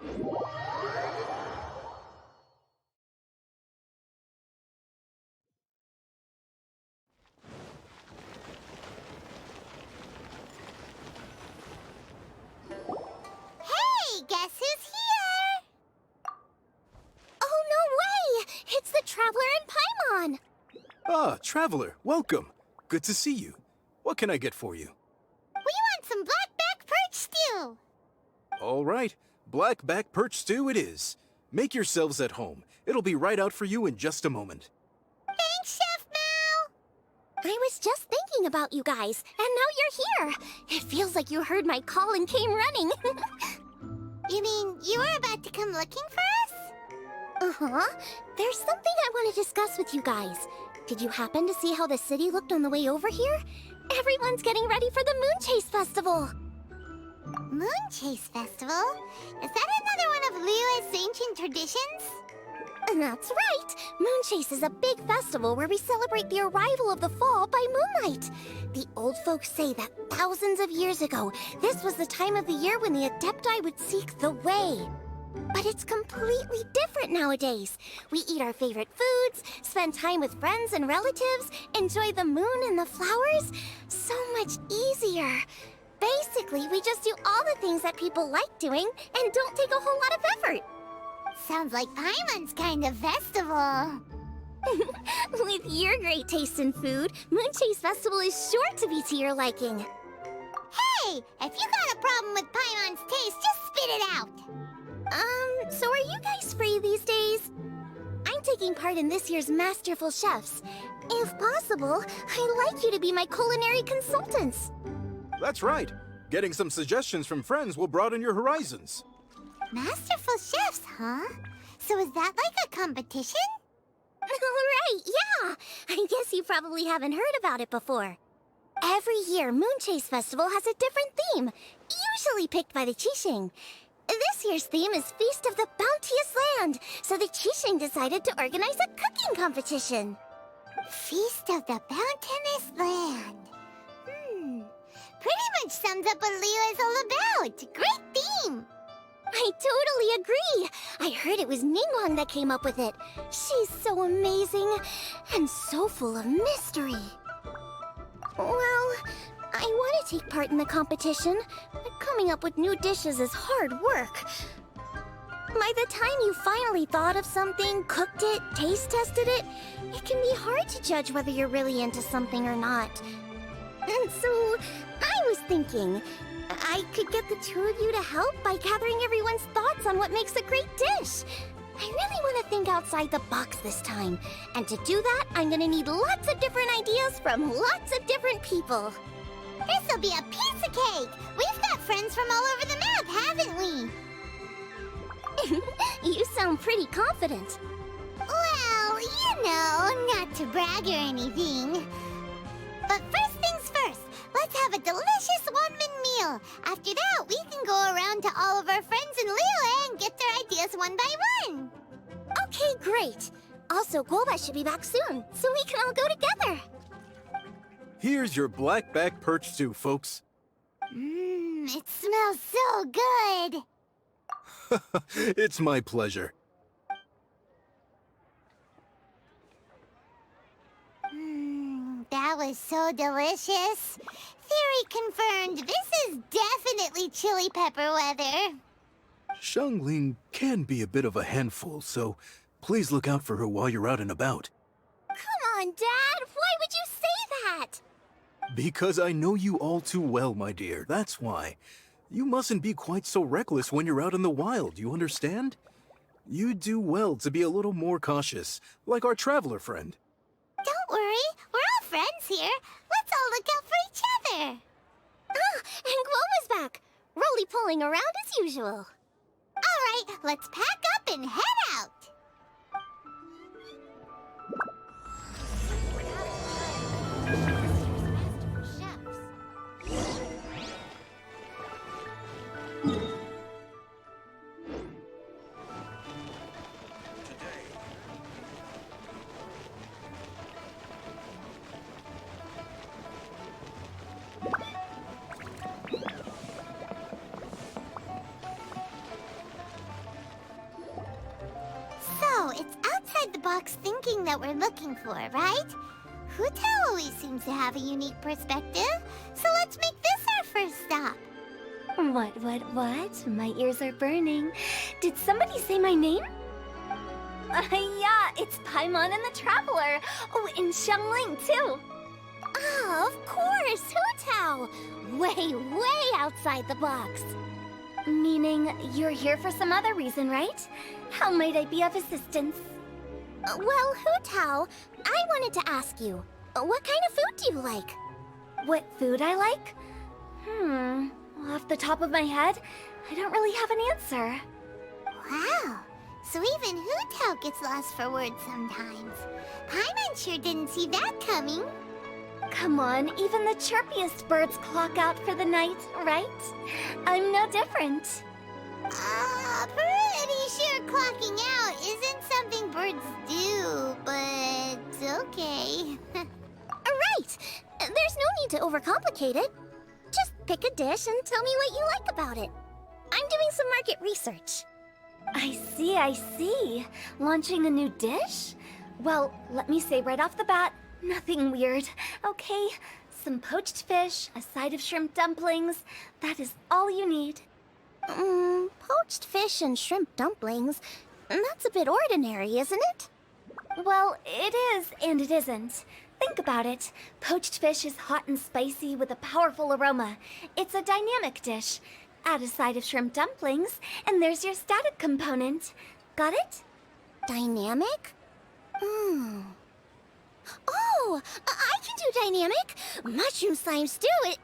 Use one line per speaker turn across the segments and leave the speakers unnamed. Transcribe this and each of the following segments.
Hey, guess who's here? Oh, no way! It's the Traveler and Paimon!
Ah, Traveler, welcome. Good to see you. What can I get for you?
We want some blackback perch stew!
All right, blackback perch stew it is. Make yourselves at home. It'll be right out for you in just a moment.
Thanks, Chef Mal! I was just thinking about you guys, and now you're here! It feels like you heard my call and came running. You mean you were about to come looking for us? Uh-huh. There's something I want to discuss with you guys. Did you happen to see how the city looked on the way over here? Everyone's getting ready for the Moon Chase Festival. Moon Chase Festival? Is that another one of Liyue's ancient traditions? That's right! Moon Chase is a big festival where we celebrate the arrival of the fall by moonlight. The old folks say that thousands of years ago, this was the time of the year when the Adepti would seek the way. But it's completely different nowadays. We eat our favorite foods, spend time with friends and relatives, enjoy the moon and the flowers. So much easier. Basically, we just do all the things that people like doing and don't take a whole lot of effort. Sounds like Paimon's kind of festival. With your great taste in food, Moon Chase Festival is sure to be to your liking. Hey! If you got a problem with Paimon's taste, just spit it out! So are you guys free these days? I'm taking part in this year's Masterful Chefs. If possible, I'd like you to be my culinary consultants.
That's right. Getting some suggestions from friends will broaden your horizons.
Masterful Chefs, huh? So is that like a competition? Right, yeah! I guess you probably haven't heard about it before. Every year, Moon Chase Festival has a different theme, usually picked by the Qixing. This year's theme is Feast of the Bounteous Land, so the Qixing decided to organize a cooking competition. Feast of the Bounteous Land. Pretty much sums up what Liyue is all about. Great theme! I totally agree. I heard it was Ningguang that came up with it. She's so amazing and so full of mystery. Well, I want to take part in the competition, but coming up with new dishes is hard work. By the time you finally thought of something, cooked it, taste tested it, it can be hard to judge whether you're really into something or not. And so, I was thinking, I could get the two of you to help by gathering everyone's thoughts on what makes a great dish. I really want to think outside the box this time. And to do that, I'm gonna need lots of different ideas from lots of different people. This'll be a piece of cake! We've got friends from all over the map, haven't we? You sound pretty confident. Well, you know, not to brag or anything. But first things first, let's have a delicious one-min meal. After that, we can go around to all of our friends in Liyue and get their ideas one by one. Okay, great. Also, Guoba should be back soon, so we can all go together.
Here's your blackback perch stew, folks.
It smells so good.
It's my pleasure.
That was so delicious. Theory confirmed, this is definitely chili pepper weather.
Xiangling can be a bit of a handful, so please look out for her while you're out and about.
Come on, Dad. Why would you say that?
Because I know you all too well, my dear. That's why. You mustn't be quite so reckless when you're out in the wild, you understand? You do well to be a little more cautious, like our traveler friend.
Don't worry. We're all friends here. Let's all look out for each other. Ah, and Guoma's back. Roly-poling around as usual. All right, let's pack up and head out. thinking that we're looking for, right? Hu Tao always seems to have a unique perspective, so let's make this our first stop.
What? My ears are burning. Did somebody say my name? Yeah, it's Paimon and the Traveler. Oh, and Xiangling, too.
Oh, of course, Hu Tao! Way outside the box.
Meaning you're here for some other reason, right? How might I be of assistance?
Well, Hu Tao, I wanted to ask you, what kind of food do you like?
What food I like? Off the top of my head, I don't really have an answer.
Wow, so even Hu Tao gets lost for words sometimes. Paimon sure didn't see that coming.
Come on, even the chirpiest birds clock out for the night, right? I'm no different.
Pretty sure clocking out isn't something birds do, but okay. Right! There's no need to overcomplicate it. Just pick a dish and tell me what you like about it. I'm doing some market research.
I see. Launching a new dish? Well, let me say right off the bat, nothing weird, okay? Some poached fish, a side of shrimp dumplings. That is all you need.
Poached fish and shrimp dumplings. That's a bit ordinary, isn't it?
Well, it is and it isn't. Think about it. Poached fish is hot and spicy with a powerful aroma. It's a dynamic dish. Add a side of shrimp dumplings, and there's your static component. Got it?
Dynamic? Oh, I can do dynamic. Mushroom slime stew it.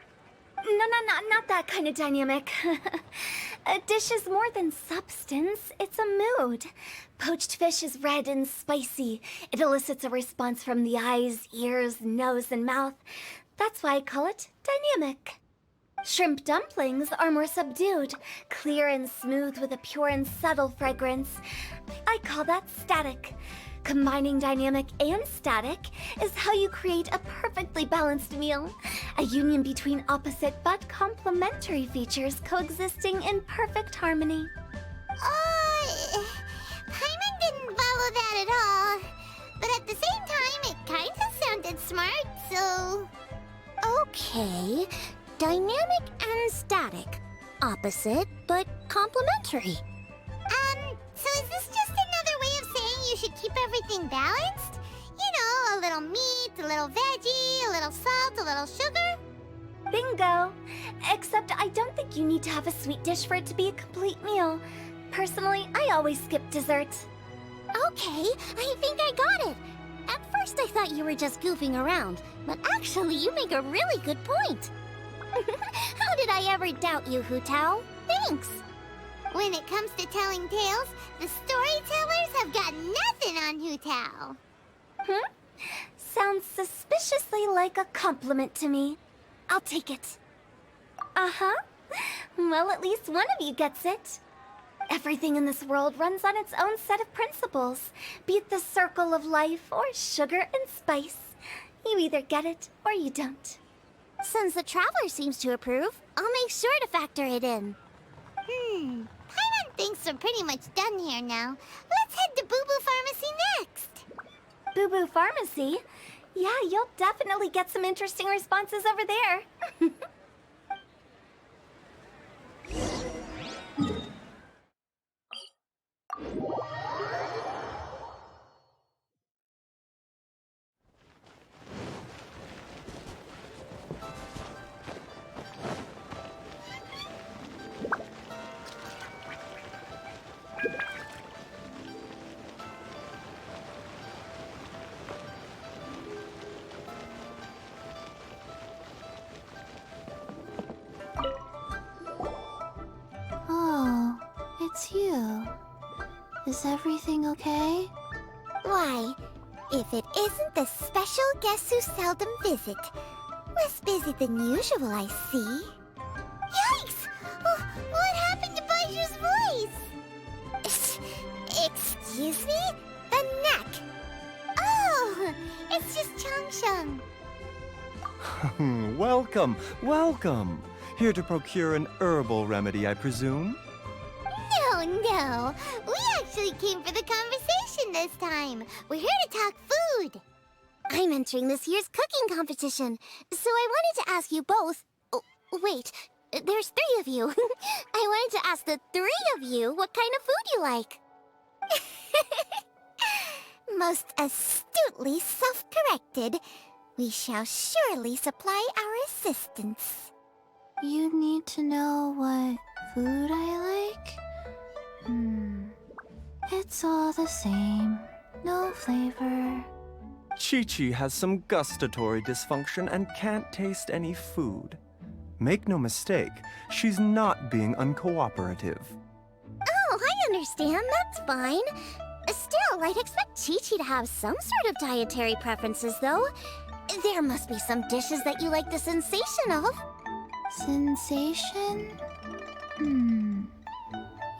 No, not that kind of dynamic. A dish is more than substance, it's a mood. Poached fish is red and spicy. It elicits a response from the eyes, ears, nose, and mouth. That's why I call it dynamic. Shrimp dumplings are more subdued, clear and smooth with a pure and subtle fragrance. I call that static. Combining dynamic and static is how you create a perfectly balanced meal. A union between opposite but complementary features coexisting in perfect harmony.
Paimon didn't follow that at all. But at the same time, it kinda sounded smart, so... Okay, dynamic and static. Opposite, but complementary. So is this just another way of saying you should keep everything balanced? You know, a little meat, a little veggie, a little salt, a little sugar?
Bingo! Except I don't think you need to have a sweet dish for it to be a complete meal. Personally, I always skip dessert.
Okay, I think I got it. At first I thought you were just goofing around, but actually you make a really good point. How did I ever doubt you, Hu Tao? Thanks. When it comes to telling tales, the storytellers have got nothing on Hu Tao.
Sounds suspiciously like a compliment to me. I'll take it. Uh-huh. Well, at least one of you gets it. Everything in this world runs on its own set of principles, be it the circle of life or sugar and spice. You either get it or you don't.
Since the Traveler seems to approve, I'll make sure to factor it in. Paimon thinks we're pretty much done here now. Let's head to Boo Boo Pharmacy next.
Boo Boo Pharmacy? Yeah, you'll definitely get some interesting responses over there.
Oh, it's you. Is everything okay? Why, if it isn't the special guest who seldom visit. Less busy than usual, I see. Yikes! Oh, what happened to Baiju's voice? Excuse me? The neck. Oh, it's just Changsheng.
Welcome. Here to procure an herbal remedy, I presume?
No. We actually actually came for the conversation this time. We're here to talk food. I'm entering this year's cooking competition, so I wanted to ask you both... Oh, wait, there's 3 of you. I wanted to ask the 3 of you what kind of food you like. Most astutely self-corrected. We shall surely supply our assistance.
You need to know what food I like? It's all the same. No flavor.
Chi-Chi has some gustatory dysfunction and can't taste any food. Make no mistake, she's not being uncooperative.
Oh, I understand. That's fine. Still, I'd expect Chi-Chi to have some sort of dietary preferences, though. There must be some dishes that you like the sensation of.
Sensation?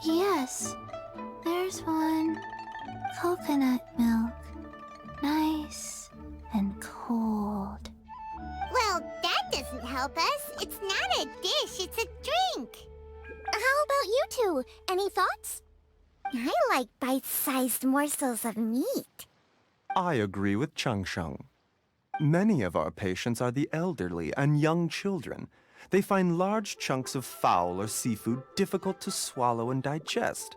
Yes, there's one. Coconut milk. Nice and cold.
Well, that doesn't help us. It's not a dish, it's a drink. How about you two? Any thoughts? I like bite-sized morsels of meat.
I agree with Chang Sheng. Many of our patients are the elderly and young children. They find large chunks of fowl or seafood difficult to swallow and digest.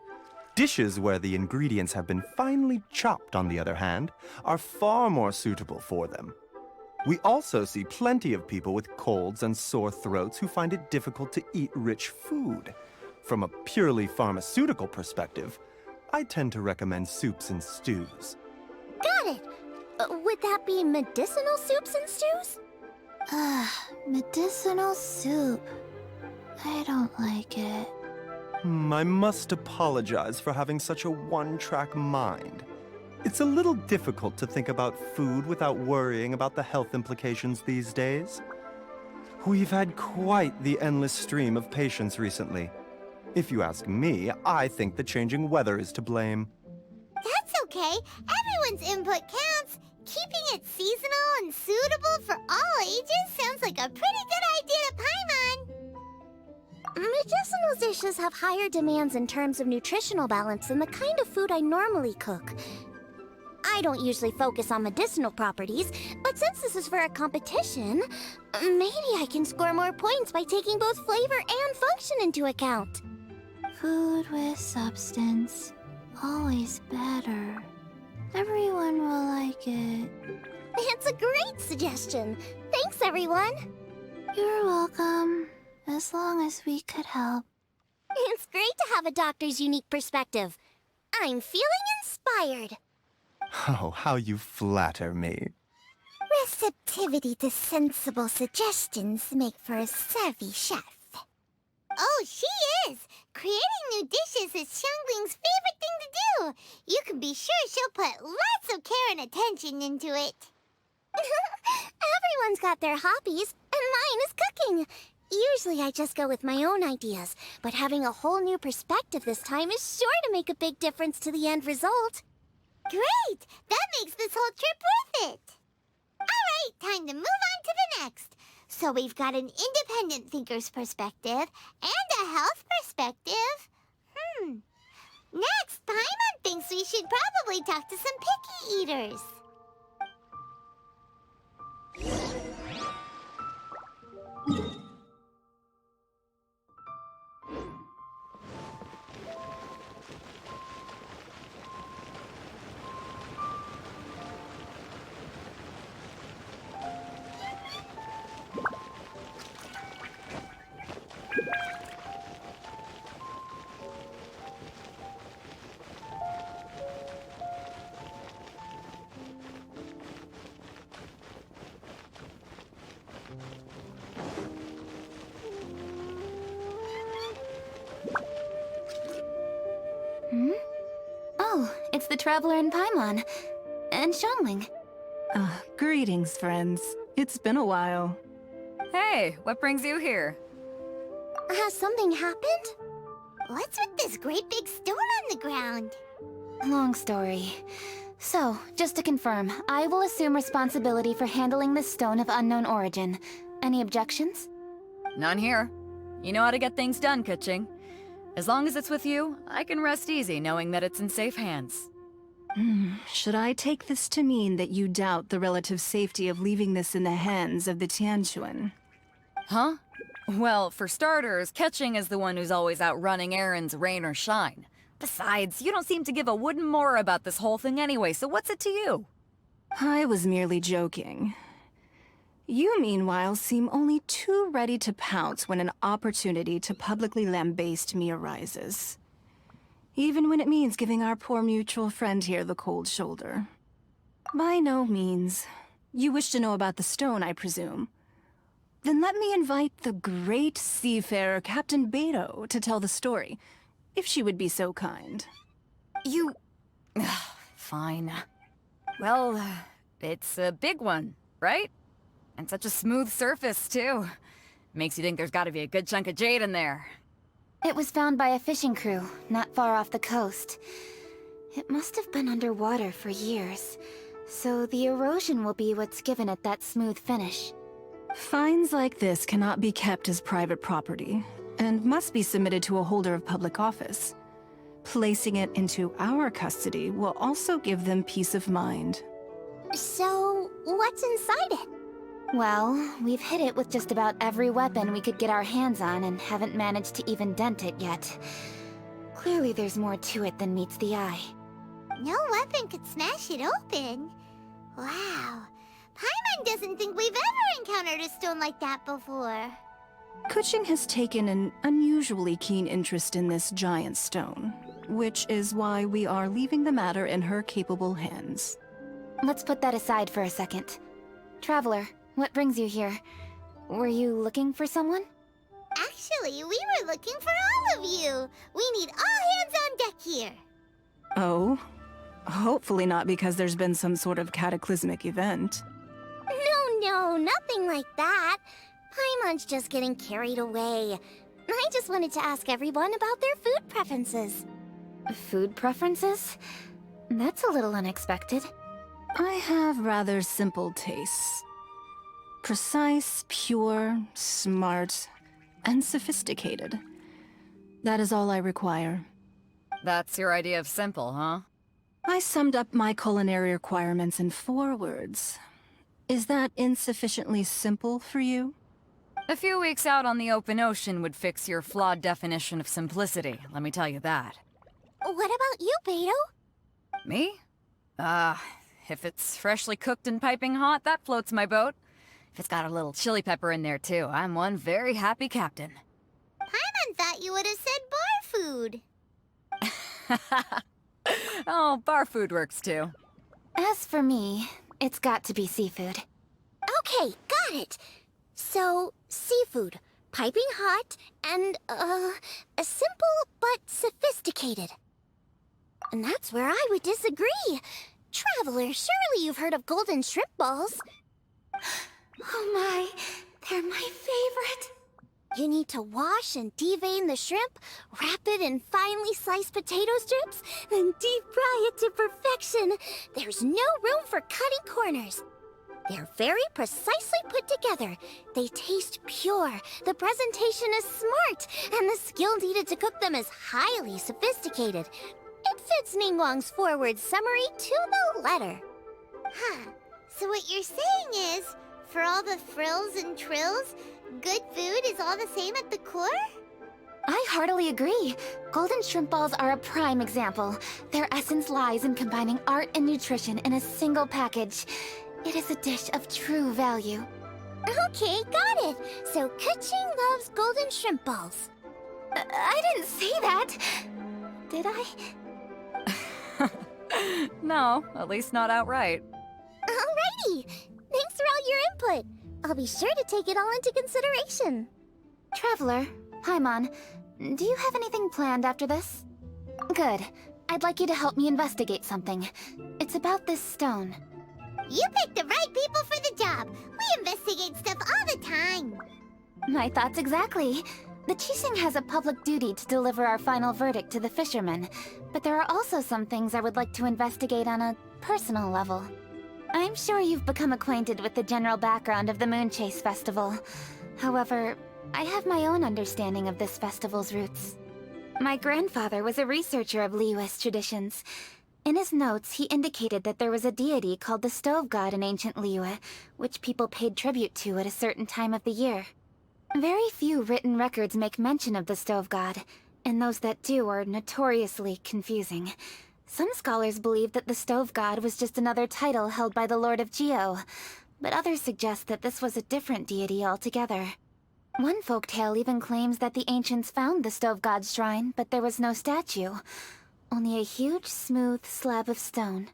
Dishes where the ingredients have been finely chopped, on the other hand, are far more suitable for them. We also see plenty of people with colds and sore throats who find it difficult to eat rich food. From a purely pharmaceutical perspective, I tend to recommend soups and stews.
Got it. Would that be medicinal soups and stews?
Medicinal soup. I don't like it.
I must apologize for having such a one-track mind. It's a little difficult to think about food without worrying about the health implications these days. We've had quite the endless stream of patients recently. If you ask me, I think the changing weather is to blame.
That's okay. Everyone's input counts. Keeping it seasonal and suitable for all ages sounds like a pretty good idea to Paimon. Medicinal dishes have higher demands in terms of nutritional balance than the kind of food I normally cook. I don't usually focus on medicinal properties, but since this is for a competition, maybe I can score more points by taking both flavor and function into account.
Food with substance. Always better. Everyone will like it.
It's a great suggestion. Thanks, everyone.
You're welcome. As long as we could help.
It's great to have a doctor's unique perspective. I'm feeling inspired.
Oh, how you flatter me.
Receptivity to sensible suggestions make for a savvy chef. Oh, she is! Creating new dishes is Xiangling's favorite thing to do. You can be sure she'll put lots of care and attention into it. Everyone's got their hobbies, and mine is cooking. Usually I just go with my own ideas, but having a whole new perspective this time is sure to make a big difference to the end result. Great! That makes this whole trip worth it! Alright, time to move on to the next. So we've got an independent thinker's perspective and a health perspective. Next, Paimon thinks we should probably talk to some picky eaters.
Oh, it's the Traveler and Paimon. And Xiangling.
Greetings, friends. It's been a while. Hey, what brings you here?
Has something happened? What's with this great big stone on the ground?
Long story. So, just to confirm, I will assume responsibility for handling this stone of unknown origin. Any objections?
None here. You know how to get things done, Kuching.
As long as it's with you, I can rest easy knowing that it's in safe hands.
Should I take this to mean that you doubt the relative safety of leaving this in the hands of the Tianquan?
Huh? Well, for starters, Ketching is the one who's always out running errands, rain or shine. Besides, you don't seem to give a wooden more about this whole thing anyway, so what's it to you?
I was merely joking. You, meanwhile, seem only too ready to pounce when an opportunity to publicly lambaste me arises. Even when it means giving our poor mutual friend here the cold shoulder. By no means. You wish to know about the stone, I presume. Then let me invite the great seafarer Captain Beto to tell the story, if she would be so kind.
You... Fine. Well, it's a big one, right? And such a smooth surface, too. Makes you think there's gotta be a good chunk of jade in there.
It was found by a fishing crew, not far off the coast. It must have been underwater for years, so the erosion will be what's given it that smooth finish.
Finds like this cannot be kept as private property, and must be submitted to a holder of public office. Placing it into our custody will also give them peace of mind.
So, what's inside it?
Well, we've hit it with just about every weapon we could get our hands on and haven't managed to even dent it yet. Clearly there's more to it than meets the eye.
No weapon could smash it open. Wow. Paimon doesn't think we've ever encountered a stone like that before.
Kuching has taken an unusually keen interest in this giant stone, which is why we are leaving the matter in her capable hands.
Let's put that aside for a second. Traveler, what brings you here? Were you looking for someone?
Actually, we were looking for all of you. We need all hands on deck here.
Oh? Hopefully not because there's been some sort of cataclysmic event.
No, nothing like that. Paimon's just getting carried away. I just wanted to ask everyone about their food preferences.
Food preferences? That's a little unexpected.
I have rather simple tastes. Precise, pure, smart, and sophisticated. That is all I require.
That's your idea of simple, huh?
I summed up my culinary requirements in 4 words. Is that insufficiently simple for you?
A few weeks out on the open ocean would fix your flawed definition of simplicity, let me tell you that.
What about you, Beto?
Me? If it's freshly cooked and piping hot, that floats my boat. If it's got a little chili pepper in there too, I'm one very happy captain.
Paimon thought you would have said bar food.
Oh, bar food works too.
As for me, it's got to be seafood.
Okay, got it. So, seafood, piping hot, and, simple but sophisticated. And that's where I would disagree. Traveler, surely you've heard of golden shrimp balls.
Oh my, they're my favorite.
You need to wash and devein the shrimp, wrap it in finely sliced potato strips, then deep fry it to perfection. There's no room for cutting corners. They're very precisely put together. They taste pure, the presentation is smart, and the skill needed to cook them is highly sophisticated. It fits Ningguang's forward summary to the letter. Huh. So what you're saying is, for all the frills and trills, good food is all the same at the core?
I heartily agree. Golden shrimp balls are a prime example. Their essence lies in combining art and nutrition in a single package. It is a dish of true value.
Okay, got it. So Kuching loves golden shrimp balls.
I didn't say that. Did I?
No, at least not outright.
Alrighty. Thanks for all your input. I'll be sure to take it all into consideration.
Traveler, Paimon, do you have anything planned after this? Good. I'd like you to help me investigate something. It's about this stone.
You picked the right people for the job. We investigate stuff all the time.
My thoughts exactly. The Qixing has a public duty to deliver our final verdict to the fishermen, but there are also some things I would like to investigate on a personal level. I'm sure you've become acquainted with the general background of the Moonchase Festival. However, I have my own understanding of this festival's roots. My grandfather was a researcher of Liyue's traditions. In his notes, he indicated that there was a deity called the Stove God in ancient Liyue, which people paid tribute to at a certain time of the year. Very few written records make mention of the Stove God, and those that do are notoriously confusing. Some scholars believe that the Stove God was just another title held by the Lord of Geo, but others suggest that this was a different deity altogether. One folktale even claims that the ancients found the Stove God's shrine, but there was no statue. Only a huge, smooth slab of stone.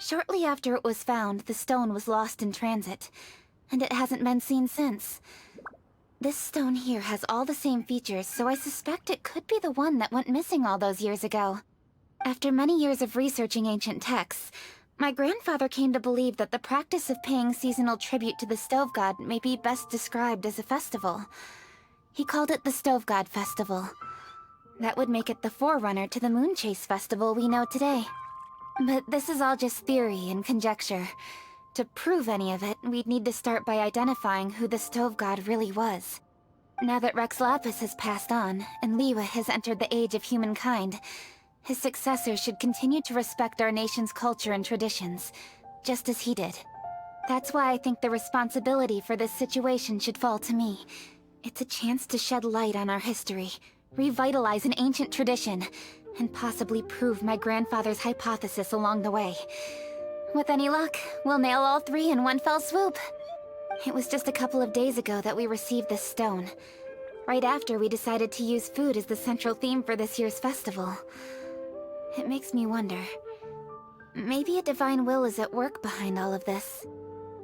Shortly after it was found, the stone was lost in transit, and it hasn't been seen since. This stone here has all the same features, so I suspect it could be the one that went missing all those years ago. After many years of researching ancient texts, my grandfather came to believe that the practice of paying seasonal tribute to the Stove God may be best described as a festival. He called it the Stove God Festival. That would make it the forerunner to the Moon Chase Festival we know today. But this is all just theory and conjecture. To prove any of it, we'd need to start by identifying who the Stove God really was. Now that Rex Lapis has passed on, and Liyue has entered the age of humankind, his successors should continue to respect our nation's culture and traditions, just as he did. That's why I think the responsibility for this situation should fall to me. It's a chance to shed light on our history, revitalize an ancient tradition, and possibly prove my grandfather's hypothesis along the way. With any luck, we'll nail all three in one fell swoop. It was just a couple of days ago that we received this stone. Right after we decided to use food as the central theme for this year's festival. It makes me wonder. Maybe a divine will is at work behind all of this.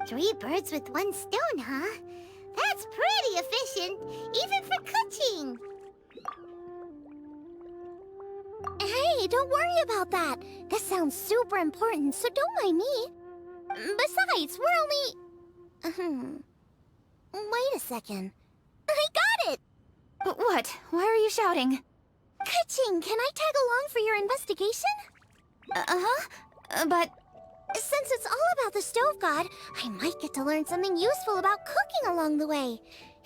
3 birds with 1 stone, huh? That's pretty efficient, even for cooking. Hey, don't worry about that. This sounds super important, so don't mind me. Besides, we're only... Wait a second. I got it!
What? Why are you shouting?
Ka-ching, can I tag along for your investigation?
But...
Since it's all about the Stove God, I might get to learn something useful about cooking along the way.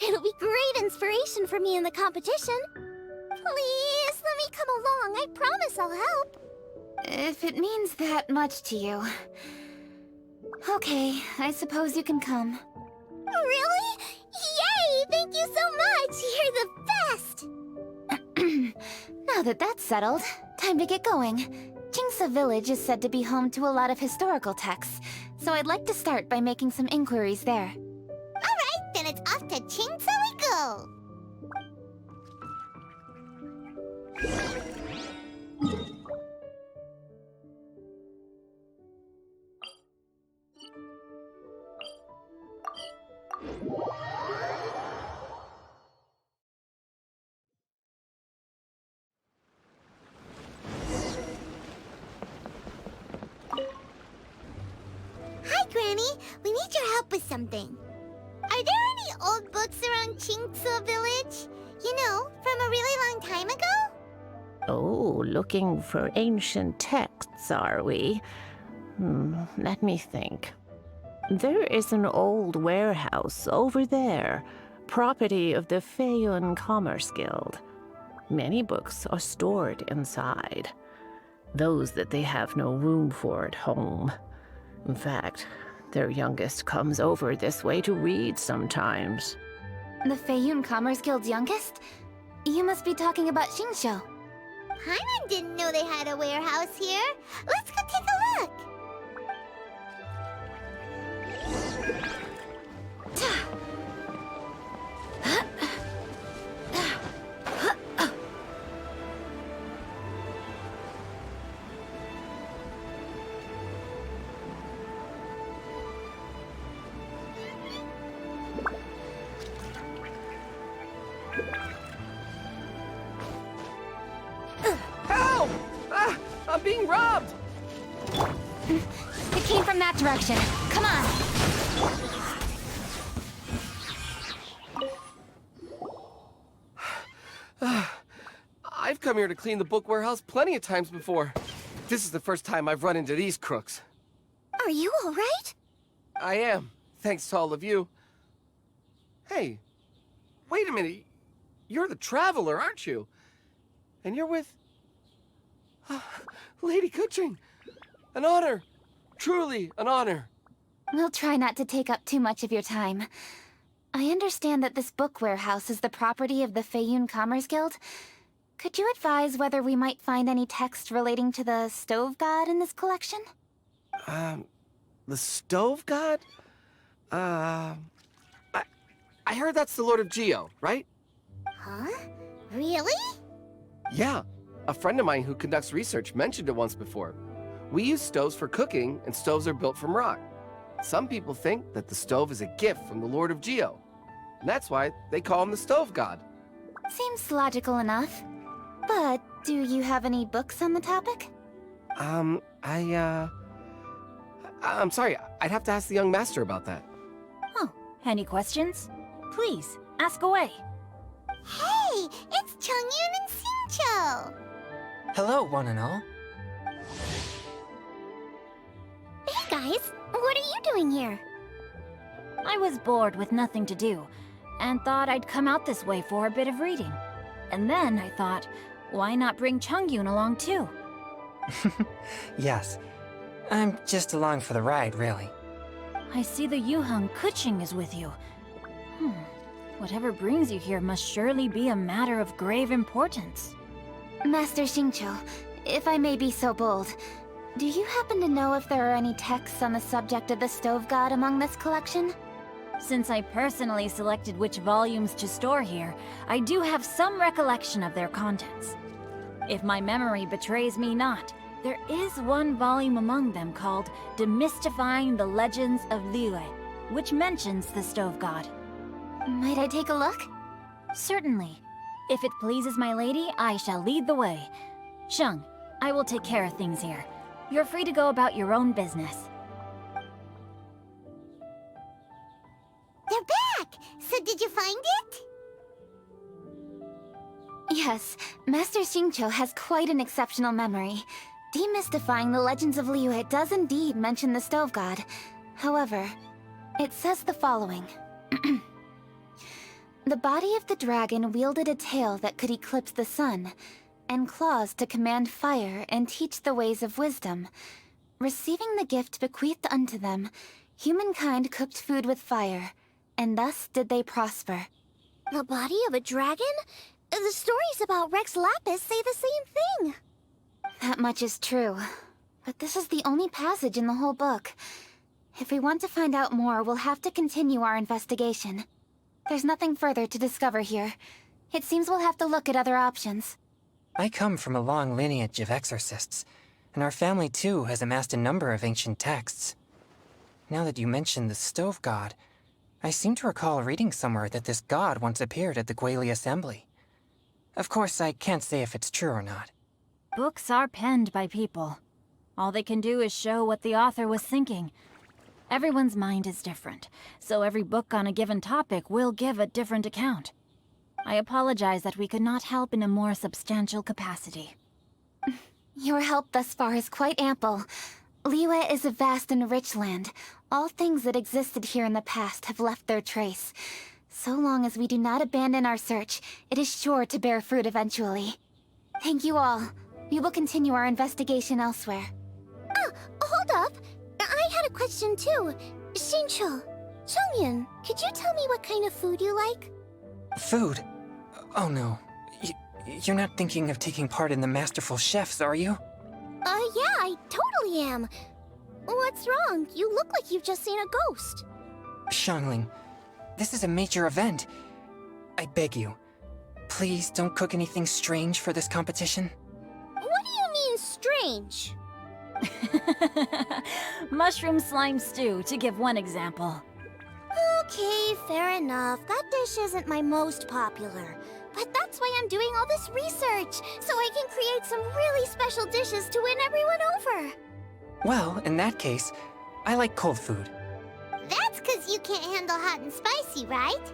It'll be great inspiration for me in the competition. Please, let me come along. I promise I'll help.
if it means that much to you... Okay, I suppose you can come.
Really? Yay! Thank you so much! You're the best!
Now that that's settled, time to get going. Jingsa Village is said to be home to a lot of historical texts, so I'd like to start by making some inquiries there.
Alright, then it's off to Jingsa we go! Hi, Granny. We need your help with something. Are there any old books around Jingsa Village? You know, from a really long time ago?
Oh, looking for ancient texts, are we? Let me think. There is an old warehouse over there, property of the Feiyun Commerce Guild. Many books are stored inside, those that they have no room for at home. In fact, their youngest comes over this way to read sometimes.
The Feiyun Commerce Guild's youngest? You must be talking about Xingqiu.
Paimon didn't know they had a warehouse here. Let's go take a look.
Help! Ah, I'm being robbed!
It came from that direction. Come on!
I've come here to clean the book warehouse plenty of times before. This is the first time I've run into these crooks.
Are you all right?
I am, thanks to all of you. Hey, wait a minute. You're the Traveler, aren't you? And you're with... Lady Kuching! An honor! Truly an honor!
We'll try not to take up too much of your time. I understand that this book warehouse is the property of the Feiyun Commerce Guild. Could you advise whether we might find any text relating to the Stove God in this collection?
The Stove God? I heard that's the Lord of Geo, right?
Huh? Really?
Yeah. A friend of mine who conducts research mentioned it once before. We use stoves for cooking, and stoves are built from rock. Some people think that the stove is a gift from the Lord of Geo. And that's why they call him the Stove God.
Seems logical enough. But do you have any books on the topic?
I'm sorry, I'd have to ask the young master about that.
Oh, any questions? Please, ask away.
Hey, it's Chongyun and Xingqiu!
Hello, one and all.
Hey guys, what are you doing here?
I was bored with nothing to do, and thought I'd come out this way for a bit of reading. And then I thought, why not bring Chongyun along too?
Yes. I'm just along for the ride, really.
I see the Yuheng Kuching is with you. Whatever brings you here must surely be a matter of grave importance.
Master Xingqiu, if I may be so bold, do you happen to know if there are any texts on the subject of the Stove God among this collection?
Since I personally selected which volumes to store here, I do have some recollection of their contents. If my memory betrays me not, there is one volume among them called Demystifying the Legends of Liyue, which mentions the Stove God.
Might I take a look?
Certainly. If it pleases my lady, I shall lead the way. Sheng, I will take care of things here. You're free to go about your own business.
They're back! So did you find it?
Yes, Master Xingqiu has quite an exceptional memory. Demystifying the Legends of Liyue does indeed mention the Stove God. However, it says the following. The body of the dragon wielded a tail that could eclipse the sun, and claws to command fire and teach the ways of wisdom. Receiving the gift bequeathed unto them, humankind cooked food with fire, and thus did they prosper.
The body of a dragon? The stories about Rex Lapis say the same thing.
That much is true, but this is the only passage in the whole book. If we want to find out more, we'll have to continue our investigation. There's nothing further to discover here. It seems we'll have to look at other options.
I come from a long lineage of exorcists, and our family too has amassed a number of ancient texts. Now that you mention the Stove God, I seem to recall reading somewhere that this god once appeared at the Guili Assembly. Of course, I can't say if it's true or not.
Books are penned by people. All they can do is show what the author was thinking. Everyone's mind is different, so every book on a given topic will give a different account. I apologize that we could not help in a more substantial capacity.
Your help thus far is quite ample. Liyue is a vast and rich land. All things that existed here in the past have left their trace. So long as we do not abandon our search, it is sure to bear fruit eventually. Thank you all. We will continue our investigation elsewhere.
Oh, hold up! I had a question too. Xingqiu, Chongyun, could you tell me what kind of food you like?
Food? Oh no. You're not thinking of taking part in the Masterful Chefs, are you?
Yeah, I totally am. What's wrong? You look like you've just seen a ghost.
Xiangling, this is a major event. I beg you, please don't cook anything strange for this competition.
What do you mean, strange?
Mushroom slime stew, to give one example.
Okay, fair enough. That dish isn't my most popular. But that's why I'm doing all this research, so I can create some really special dishes to win everyone over.
Well, in that case, I like cold food.
That's because you can't handle hot and spicy, right?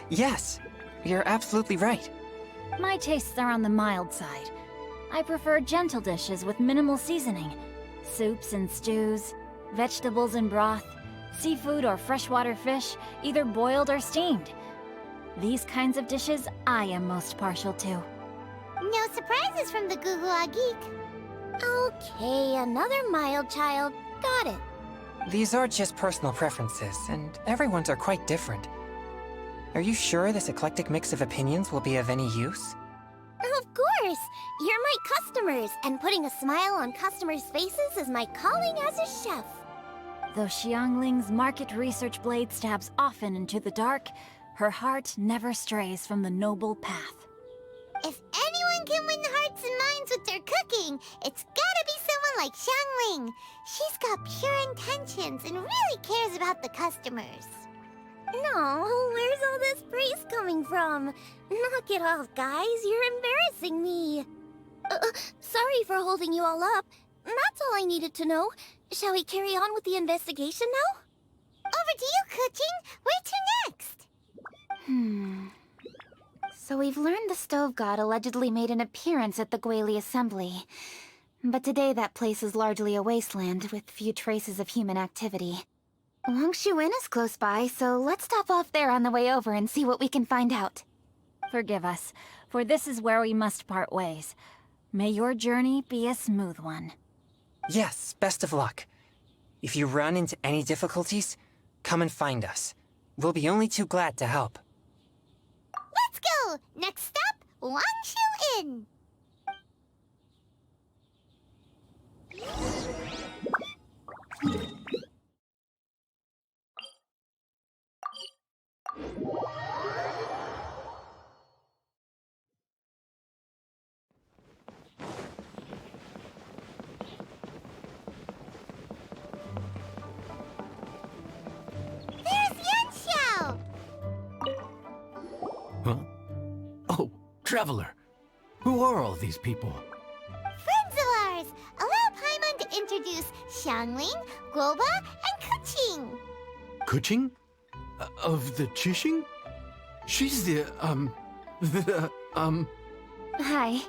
Yes, you're absolutely right.
My tastes are on the mild side. I prefer gentle dishes with minimal seasoning. Soups and stews, vegetables and broth, seafood or freshwater fish, either boiled or steamed. These kinds of dishes I am most partial to.
No surprises from the Gugua Geek. Okay, another mild child. Got it.
These are just personal preferences, and everyone's are quite different. Are you sure this eclectic mix of opinions will be of any use?
Of course! You're my customers, and putting a smile on customers' faces is my calling as a chef.
Though Xiangling's market research blade stabs often into the dark, her heart never strays from the noble path.
If anyone can win hearts and minds with their cooking, it's gotta be someone like Xiangling. She's got pure intentions and really cares about the customers. No, where's all this praise coming from? Knock it off, guys. You're embarrassing me. Sorry for holding you all up. That's all I needed to know. Shall we carry on with the investigation now? Over to you, Kuching. Where to next?
So we've learned the Stove God allegedly made an appearance at the Guili Assembly. But today that place is largely a wasteland with few traces of human activity. Wangshu Inn is close by, so let's stop off there on the way over and see what we can find out.
Forgive us, for this is where we must part ways. May your journey be a smooth one.
Yes, best of luck. If you run into any difficulties, come and find us. We'll be only too glad to help.
Let's go! Next stop, Wangshu Inn!
Huh? Oh, Traveler. Who are all these people?
Friends of ours! Allow Paimon to introduce Xiangling, Guoba, and Kuching.
Kuching? Of the Chishing? She's the,
Hi.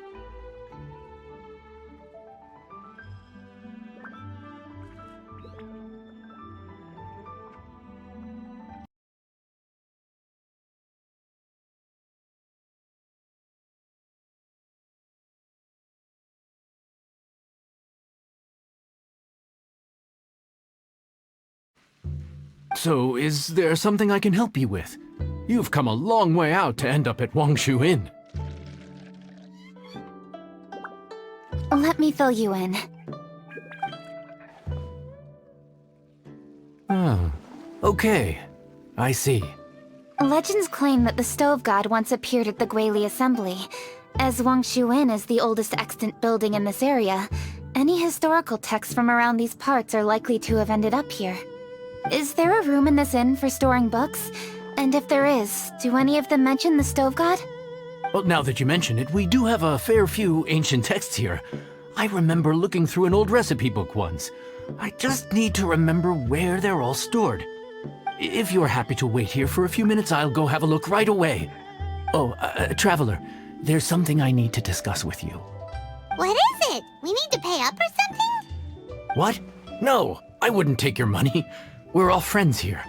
So, is there something I can help you with? You've come a long way out to end up at Wangshu Inn.
Let me fill you in.
Ah, okay. I see.
Legends claim that the Stove God once appeared at the Guili Assembly. As Wangshu Inn is the oldest extant building in this area, any historical texts from around these parts are likely to have ended up here. Is there a room in this inn for storing books? And if there is, do any of them mention the Stove God?
Well, now that you mention it, we do have a fair few ancient texts here. I remember looking through an old recipe book once. I just need to remember where they're all stored. If you're happy to wait here for a few minutes, I'll go have a look right away. Oh, Traveler, there's something I need to discuss with you.
What is it? We need to pay up or something?
What? No, I wouldn't take your money. We're all friends here.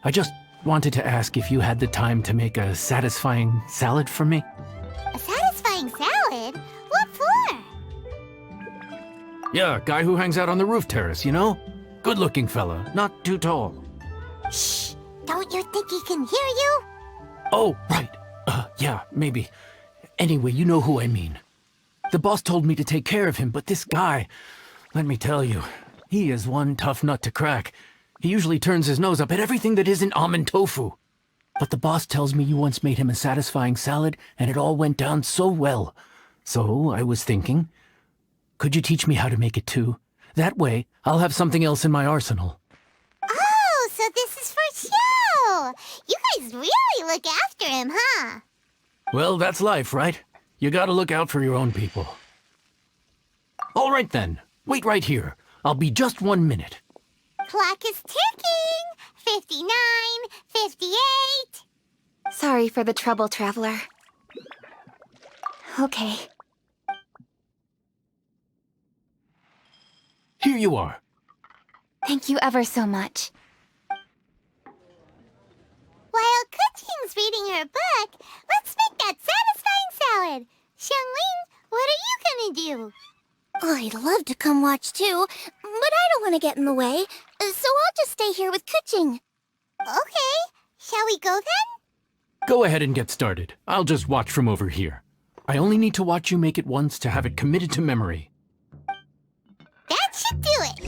I just wanted to ask if you had the time to make a satisfying salad for me.
A satisfying salad? What for?
Yeah, guy who hangs out on the roof terrace, you know? Good-looking fella, not too tall.
Shh! Don't you think he can hear you?
Oh, right. Yeah, maybe. Anyway, you know who I mean. The boss told me to take care of him, but this guy, let me tell you, he is one tough nut to crack. He usually turns his nose up at everything that isn't almond tofu. But the boss tells me you once made him a satisfying salad, and it all went down so well. So I was thinking, could you teach me how to make it too? That way, I'll have something else in my arsenal.
Oh, so this is for show! You guys really look after him, huh?
Well, that's life, right? You gotta look out for your own people. All right then, wait right here. I'll be just 1 minute.
Clock is ticking! 59, 58...
Sorry for the trouble, Traveler. Okay.
Here you are.
Thank you ever so much.
While Kuching's reading her book, let's make that satisfying salad. Xiangling, I'd love to come watch too, but I don't want to get in the way, so I'll just stay here with Kuching. Okay, shall we go then?
Go ahead and get started. I'll just watch from over here. I only need to watch you make it once to have it committed to memory.
That should do it.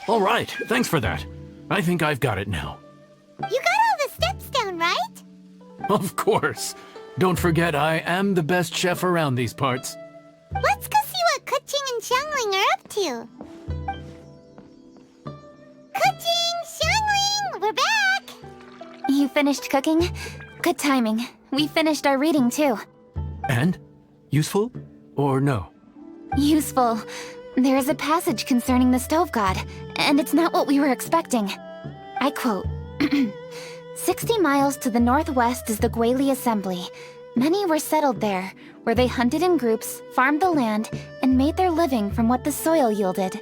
All right, thanks for that. I think I've got it now.
You got all the steps down, right?
Of course. Don't forget, I am the best chef around these parts.
Let's go see what Kuching and Xiangling are up to. Kuching, Xiangling, we're back!
You finished cooking? Good timing. We finished our reading too.
And? Useful? Or no?
Useful. There is a passage concerning the stove god, and it's not what we were expecting. I quote, 60 miles to the northwest is the Guili Assembly. Many were settled there, where they hunted in groups, farmed the land, and made their living from what the soil yielded.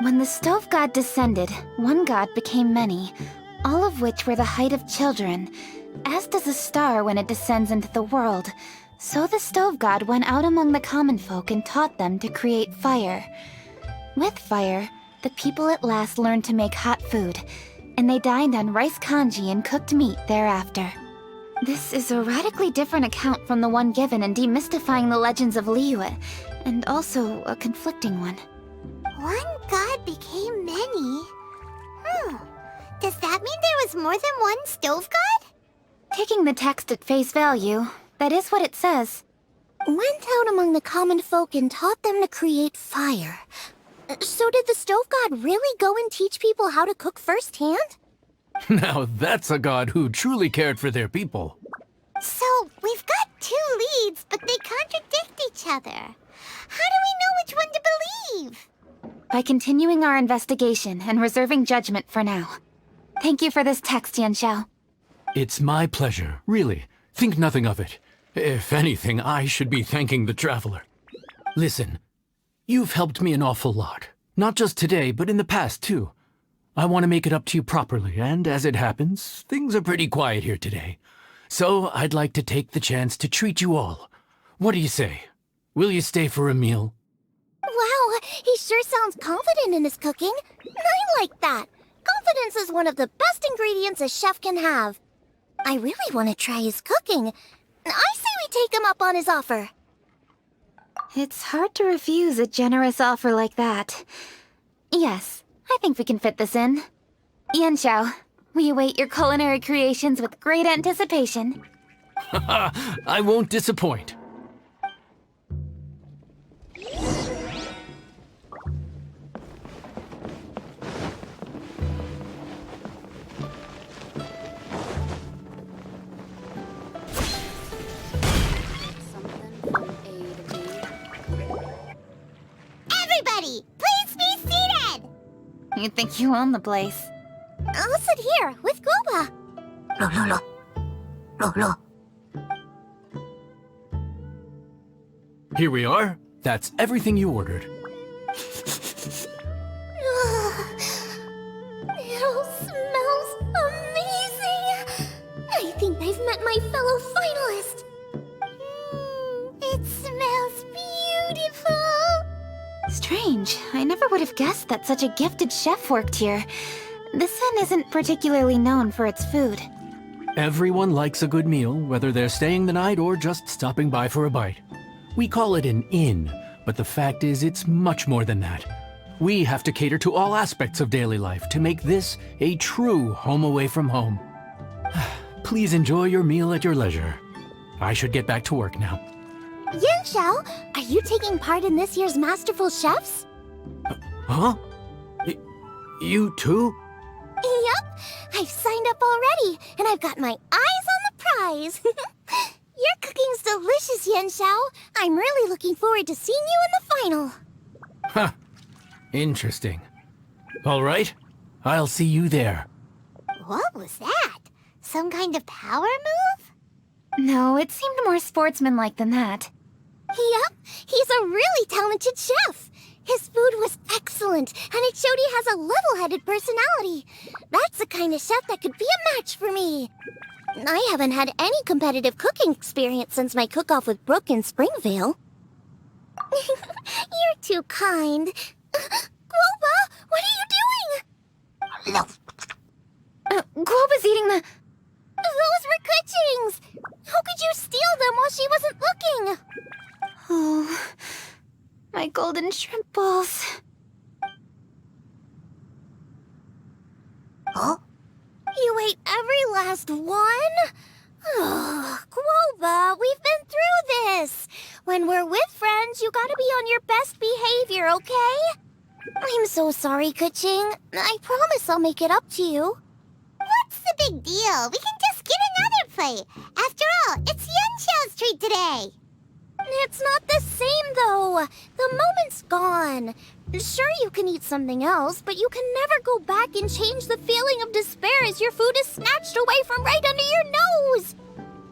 When the stove god descended, one god became many, all of which were the height of children. As does a star when it descends into the world, so the stove god went out among the common folk and taught them to create fire. With fire, the people at last learned to make hot food, and they dined on rice congee and cooked meat thereafter. This is a radically different account from the one given in Demystifying the Legends of Liyue, and also a conflicting one.
One god became many? Does that mean there was more than one stove god?
Taking the text at face value, that is what it says.
Went out among the common folk and taught them to create fire. So did the stove god really go and teach people how to cook firsthand?
Now that's a god who truly cared for their people.
So, we've got two leads, but they contradict each other. How do we know which one to believe?
By continuing our investigation and reserving judgment for now. Thank you for this text, Yanxiao.
It's my pleasure, really. Think nothing of it. If anything, I should be thanking the traveler. Listen, you've helped me an awful lot. Not just today, but in the past, too. I want to make it up to you properly, and as it happens, things are pretty quiet here today. So I'd like to take the chance to treat you all. What do you say? Will you stay for a meal?
Wow, he sure sounds confident in his cooking. I like that. Confidence is one of the best ingredients a chef can have. I really want to try his cooking. I say we take him up on his offer.
It's hard to refuse a generous offer like that. Yes, I think we can fit this in. Yanxiao, we await your culinary creations with great anticipation.
I won't disappoint.
Everybody, please be seated!
You think you own the place?
I'll sit here with Guoba.
Here we are. That's everything you ordered.
It all smells amazing. I think I've met my fellow finalist. It smells beautiful.
Strange. I never would have guessed that such a gifted chef worked here. This inn isn't particularly known for its food.
Everyone likes a good meal, whether they're staying the night or just stopping by for a bite. We call it an inn, but the fact is it's much more than that. We have to cater to all aspects of daily life to make this a true home away from home. Please enjoy your meal at your leisure. I should get back to work now.
Yanxiao, are you taking part in this year's Masterful Chefs?
Huh? You too?
Yep, I've signed up already, and I've got my eyes on the prize. Your cooking's delicious, Yanxiao. I'm really looking forward to seeing you in the final.
Huh. Interesting. All right, I'll see you there.
What was that? Some kind of power move?
No, it seemed more sportsmanlike than that.
Yep, he's a really talented chef. His food was excellent, and it showed he has a level-headed personality. That's the kind of chef that could be a match for me. I haven't had any competitive cooking experience since my cook-off with Brooke in Springvale. You're too kind. Guoba, what are you doing? No.
Guoba's eating the...
Those were Kuching's! How could you steal them while she wasn't looking?
Oh, my golden shrimp balls.
Huh? You ate every last one? Ugh, Guoba, we've been through this. When we're with friends, you gotta be on your best behavior, okay? I'm so sorry, Kuching. I promise I'll make it up to you. What's the big deal? We can just get another plate. After all, it's Yunshao's treat today. It's not the same, though. The moment's gone. Sure, you can eat something else, but you can never go back and change the feeling of despair as your food is snatched away from right under your nose.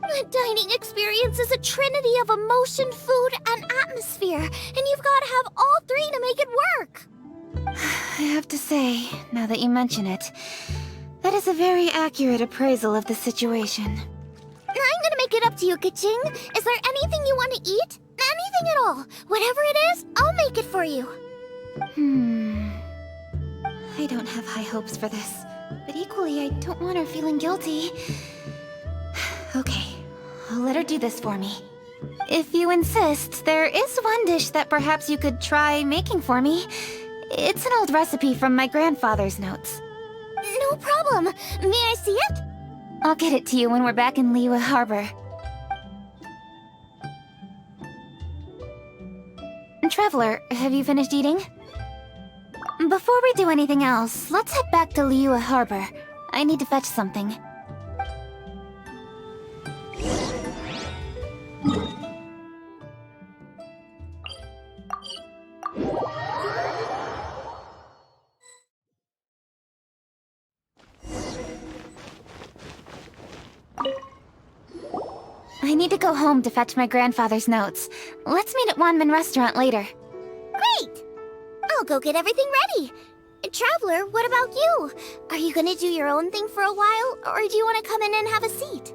The dining experience is a trinity of emotion, food, and atmosphere, and you've got to have all three to make it work.
I have to say, now that you mention it, that is a very accurate appraisal of the situation.
I'm gonna make it up to you, Kuching. Is there anything you want to eat? Anything at all. Whatever it is, I'll make it for you.
I don't have high hopes for this, but equally I don't want her feeling guilty. Okay, I'll let her do this for me. If you insist, there is one dish that perhaps you could try making for me. It's an old recipe from my grandfather's notes.
No problem. May I see it?
I'll get it to you when we're back in Liyue Harbor. Traveler, have you finished eating? Before we do anything else, let's head back to Liyue Harbor. I need to fetch something. I need to go home to fetch my grandfather's notes. Let's meet at Wanmin Restaurant later.
Great! I'll go get everything ready. Traveler, what about you? Are you gonna do your own thing for a while, or do you want to come in and have a seat?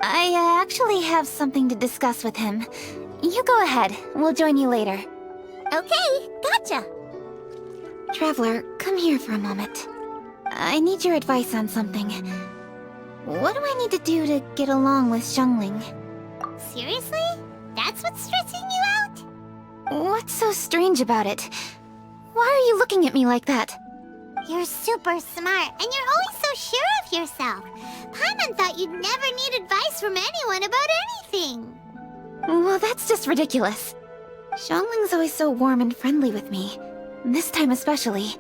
I actually have something to discuss with him. You go ahead. We'll join you later.
Okay, gotcha.
Traveler, come here for a moment. I need your advice on something. What do I need to do to get along with Xiangling?
Seriously? That's what's stressing you out?
What's so strange about it? Why are you looking at me like that?
You're super smart, and you're always so sure of yourself. Paimon thought you'd never need advice from anyone about anything.
Well, that's just ridiculous. Xiangling's always so warm and friendly with me. This time especially.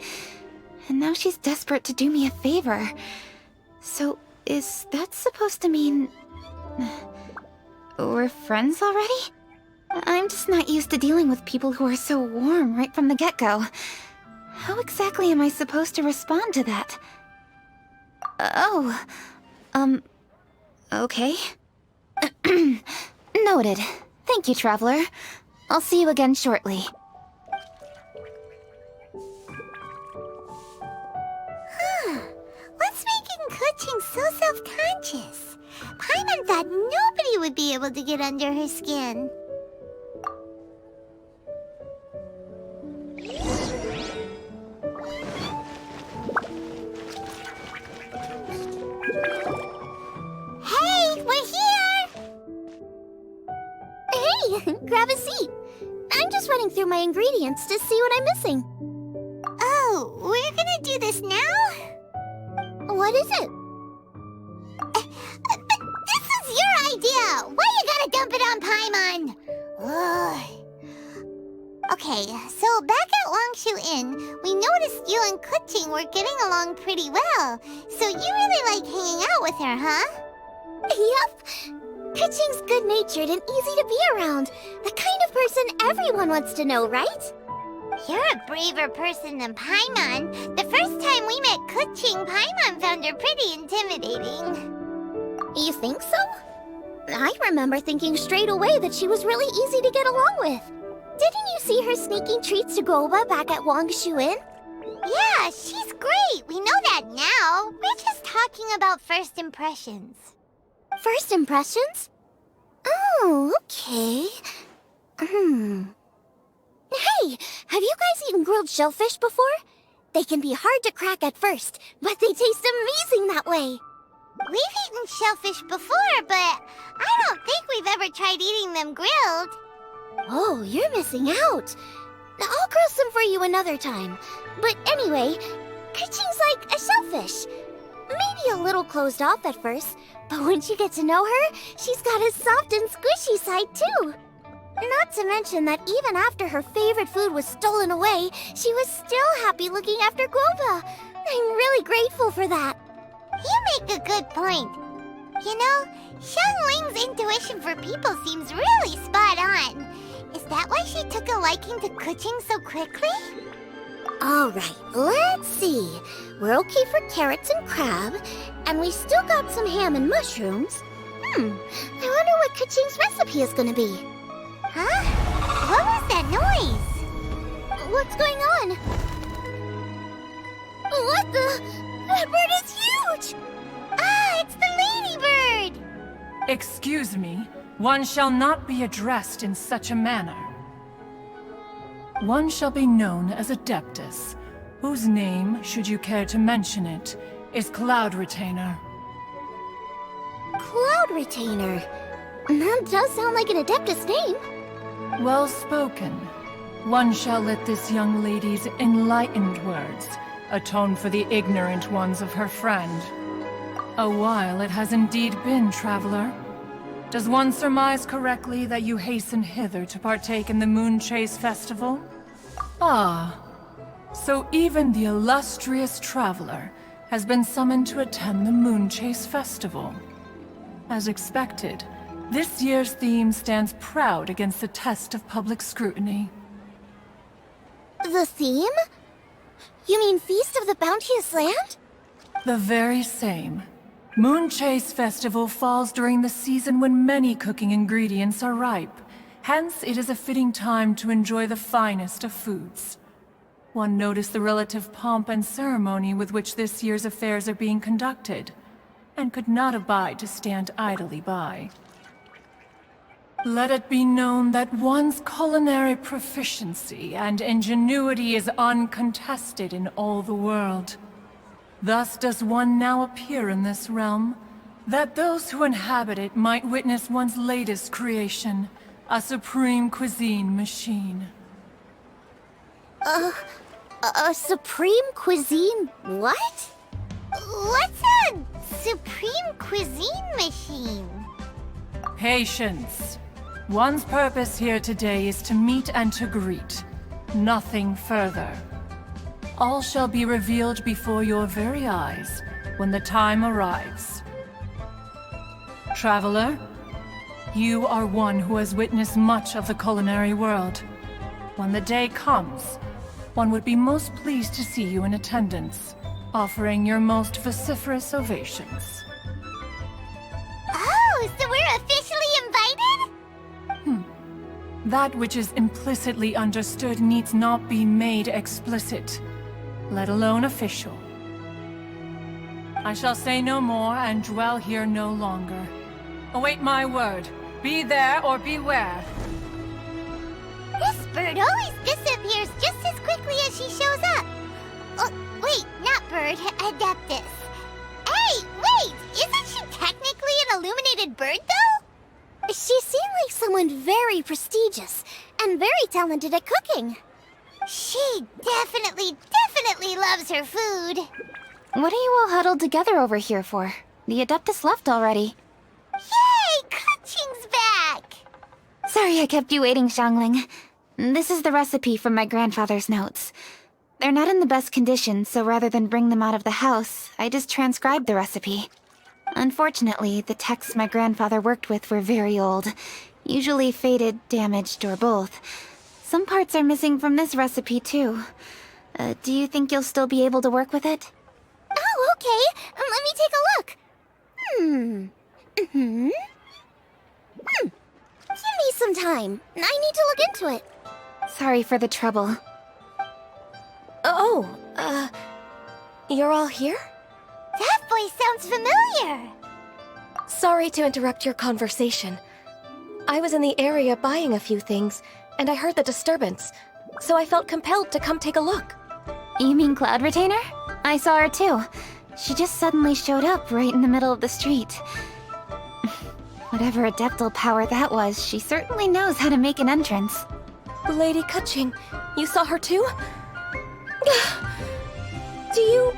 And now she's desperate to do me a favor. So, is that supposed to mean... we're friends already? I'm just not used to dealing with people who are so warm right from the get-go. How exactly am I supposed to respond to that? Okay. Noted. Thank you, Traveler. I'll see you again shortly.
What's making Kuching so self-conscious? Paimon thought nobody would be able to get under her skin. Hey, we're here! Hey, grab a seat. I'm just running through my ingredients to see what I'm missing. Oh, we're gonna do this now? What is it? But this is your idea! Why you gotta dump it on Paimon? Ugh. Okay, so back at Wangshu Inn, we noticed you and Kuching were getting along pretty well. So you really like hanging out with her, huh? Yep. Kuching's good-natured and easy to be around. The kind of person everyone wants to know, right? You're a braver person than Paimon. The first time we met Kuching, Paimon found her pretty intimidating. You think so? I remember thinking straight away that she was really easy to get along with. Didn't you see her sneaking treats to Goba back at Wangshu Inn? Yeah, she's great. We know that now. We're just talking about first impressions. First impressions? Oh, okay. Hey, have you guys eaten grilled shellfish before? They can be hard to crack at first, but they taste amazing that way.
We've eaten shellfish before, but I don't think we've ever tried eating them grilled.
Oh, you're missing out. I'll grill some for you another time. But anyway, Kuching's like a shellfish. Maybe a little closed off at first, but once you get to know her, she's got a soft and squishy side too. Not to mention that even after her favorite food was stolen away, she was still happy looking after Guoba. I'm really grateful for that.
You make a good point. You know, Xiangling's intuition for people seems really spot on. Is that why she took a liking to Kuching so quickly?
Alright, let's see. We're okay for carrots and crab, and we still got some ham and mushrooms. I wonder what Kuching's recipe is gonna be.
Huh? What was that noise?
What's going on? What the? That bird is huge!
Ah, it's the ladybird!
Excuse me, one shall not be addressed in such a manner. One shall be known as Adeptus, whose name, should you care to mention it, is Cloud Retainer.
Cloud Retainer. That does sound like an Adeptus name.
Well spoken. One shall let this young lady's enlightened words atone for the ignorant ones of her friend. A while it has indeed been, traveler. Does one surmise correctly that you hasten hither to partake in the Moon Chase Festival? Ah, so even the illustrious traveler has been summoned to attend the Moon Chase Festival. As expected, this year's theme stands proud against the test of public scrutiny.
The theme? You mean Feast of the Bounteous Land?
The very same. Moon Chase Festival falls during the season when many cooking ingredients are ripe. Hence, it is a fitting time to enjoy the finest of foods. One noticed the relative pomp and ceremony with which this year's affairs are being conducted, and could not abide to stand idly by. Let it be known that one's culinary proficiency and ingenuity is uncontested in all the world. Thus does one now appear in this realm, that those who inhabit it might witness one's latest creation, a supreme cuisine machine.
A supreme cuisine what?
What's a supreme cuisine machine?
Patience. One's purpose here today is to meet and to greet. Nothing further. All shall be revealed before your very eyes when the time arrives. Traveler, you are one who has witnessed much of the culinary world. When the day comes, one would be most pleased to see you in attendance, offering your most vociferous ovations.
Oh, so we're officially invited?
That which is implicitly understood needs not be made explicit, let alone official. I shall say no more and dwell here no longer. Await my word. Be there or beware.
This bird always disappears just as quickly as she shows up. Oh, wait, not bird, Adeptus. Hey, wait! Isn't she technically an illuminated bird, though?
She seemed like someone very prestigious and very talented at cooking.
She definitely loves her food.
What are you all huddled together over here for? The Adeptus left already.
Yay! Kuching's back!
Sorry I kept you waiting, Xiangling. This is the recipe from my grandfather's notes. They're not in the best condition, so rather than bring them out of the house, I just transcribed the recipe. Unfortunately, the texts my grandfather worked with were very old. Usually faded, damaged, or both. Some parts are missing from this recipe, too. Do you think you'll still be able to work with it?
Oh, okay. Let me take a look. Give me some time. I need to look into it.
Sorry for the trouble.
You're all here?
That voice sounds familiar.
Sorry to interrupt your conversation. I was in the area buying a few things, and I heard the disturbance, so I felt compelled to come take a look.
You mean Cloud Retainer? I saw her too. She just suddenly showed up right in the middle of the street. Whatever adeptal power that was, she certainly knows how to make an entrance.
Lady Kaching, you saw her too? Do you,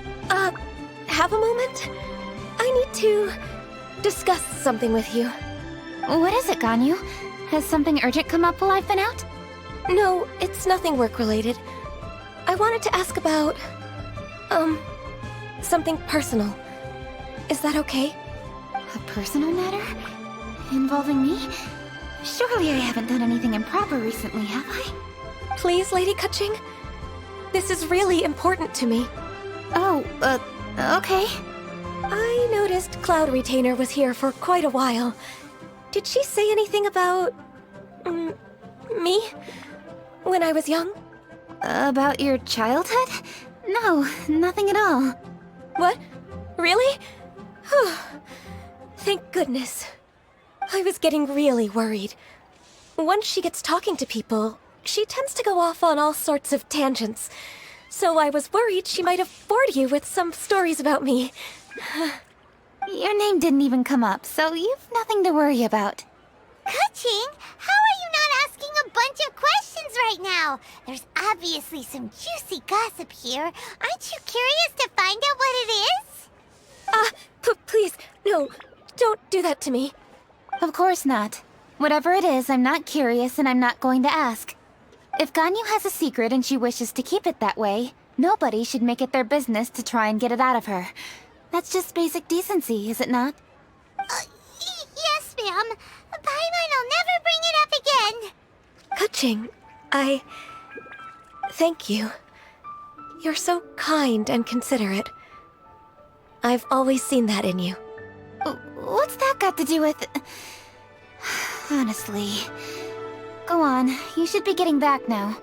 have a moment? I need to discuss something with you.
What is it, Ganyu? Has something urgent come up while I've been out?
No, it's nothing work-related. I wanted to ask about, something personal. Is that okay?
A personal matter? Involving me? Surely I haven't done anything improper recently, have I?
Please, Lady Kaching? This is really important to me.
Oh, okay.
I noticed Cloud Retainer was here for quite a while. Did she say anything about... me? When I was young?
About your childhood? No, nothing at all.
What? Really? Whew. Thank goodness. I was getting really worried. Once she gets talking to people, she tends to go off on all sorts of tangents. So I was worried she might have bored you with some stories about me.
Your name didn't even come up, so you've nothing to worry about.
Kaching, how are you not asking a bunch of questions right now? There's obviously some juicy gossip here. Aren't you curious to find out what it is?
Please, no, don't do that to me.
Of course not. Whatever it is, I'm not curious and I'm not going to ask. If Ganyu has a secret and she wishes to keep it that way, nobody should make it their business to try and get it out of her. That's just basic decency, is it not?
Yes, ma'am. Paimon will never bring it up again.
Kaching, thank you. You're so kind and considerate. I've always seen that in you.
What's that got to do with... Honestly. Go on, you should be getting back now.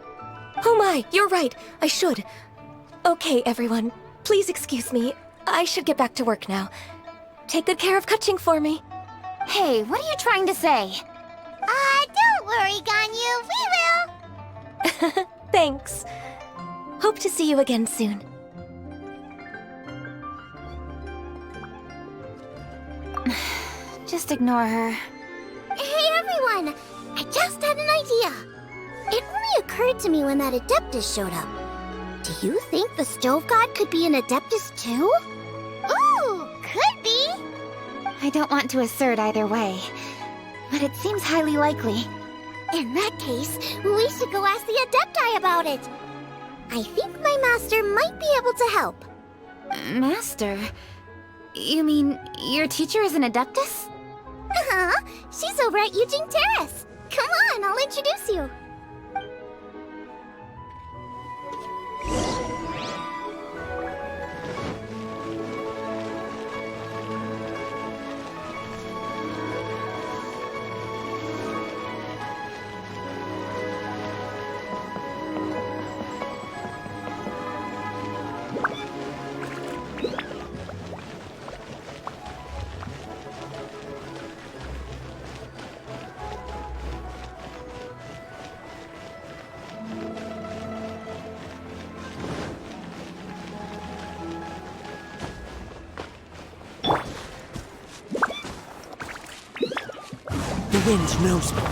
Oh my, you're right. I should. Okay, everyone. Please excuse me. I should get back to work now. Take good care of Kaching for me.
Hey, what are you trying to say?
Don't worry, Ganyu. We will.
Thanks. Hope to see you again soon.
Just ignore her.
Hey everyone! I just had an idea. It only occurred to me when that Adeptus showed up. Do you think the Stove God could be an Adeptus too?
Ooh, could be.
I don't want to assert either way, but it seems highly likely.
In that case, we should go ask the Adepti about it. I think my master might be able to help.
Master? You mean your teacher is an Adeptus?
Uh-huh. She's over at Eugene Terrace. Come on, I'll introduce you.
The wind knows me.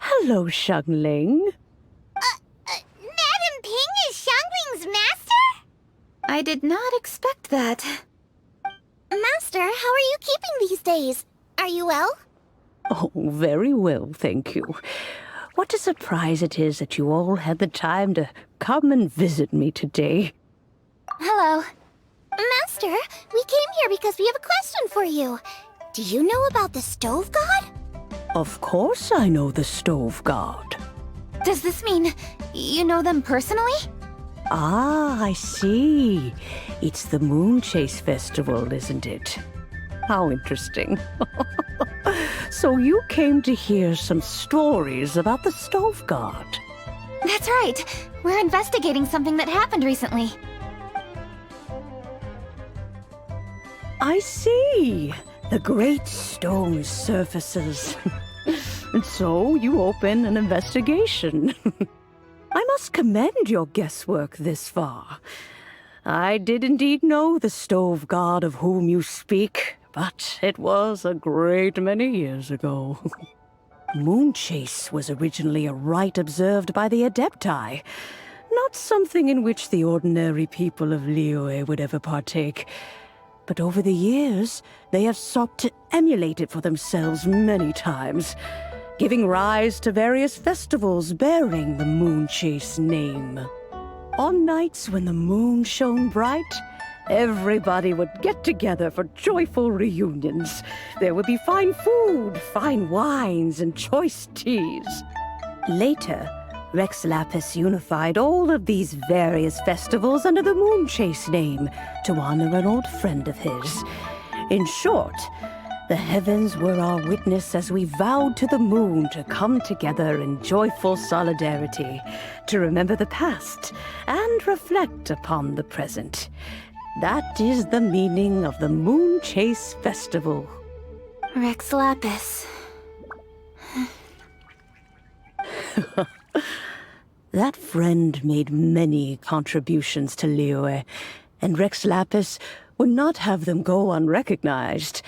Hello, Xiangling.
Madam Ping is Xiangling's master?
I did not expect that.
Master, how are you keeping these days? Are you well?
Oh, very well, thank you. What a surprise it is that you all had the time to come and visit me today.
Hello.
Master, we came here because we have a question for you. Do you know about the Stove God?
Of course I know the Stove God.
Does this mean you know them personally?
Ah, I see. It's the Moon Chase Festival, isn't it? How interesting. So you came to hear some stories about the Stove God.
That's right. We're investigating something that happened recently.
I see. The great stone surfaces. And so you open an investigation. I must commend your guesswork this far. I did indeed know the Stove God of whom you speak, but it was a great many years ago. Moonchase was originally a rite observed by the Adepti, not something in which the ordinary people of Liyue would ever partake. But over the years, they have sought to emulate it for themselves many times, giving rise to various festivals bearing the Moonchase name. On nights when the moon shone bright, everybody would get together for joyful reunions. There would be fine food, fine wines, and choice teas. Later, Rex Lapis unified all of these various festivals under the Moonchase name to honor an old friend of his. In short, the heavens were our witness as we vowed to the moon to come together in joyful solidarity, to remember the past and reflect upon the present. That is the meaning of the Moonchase Festival.
Rex Lapis.
That friend made many contributions to Liyue, and Rex Lapis would not have them go unrecognized.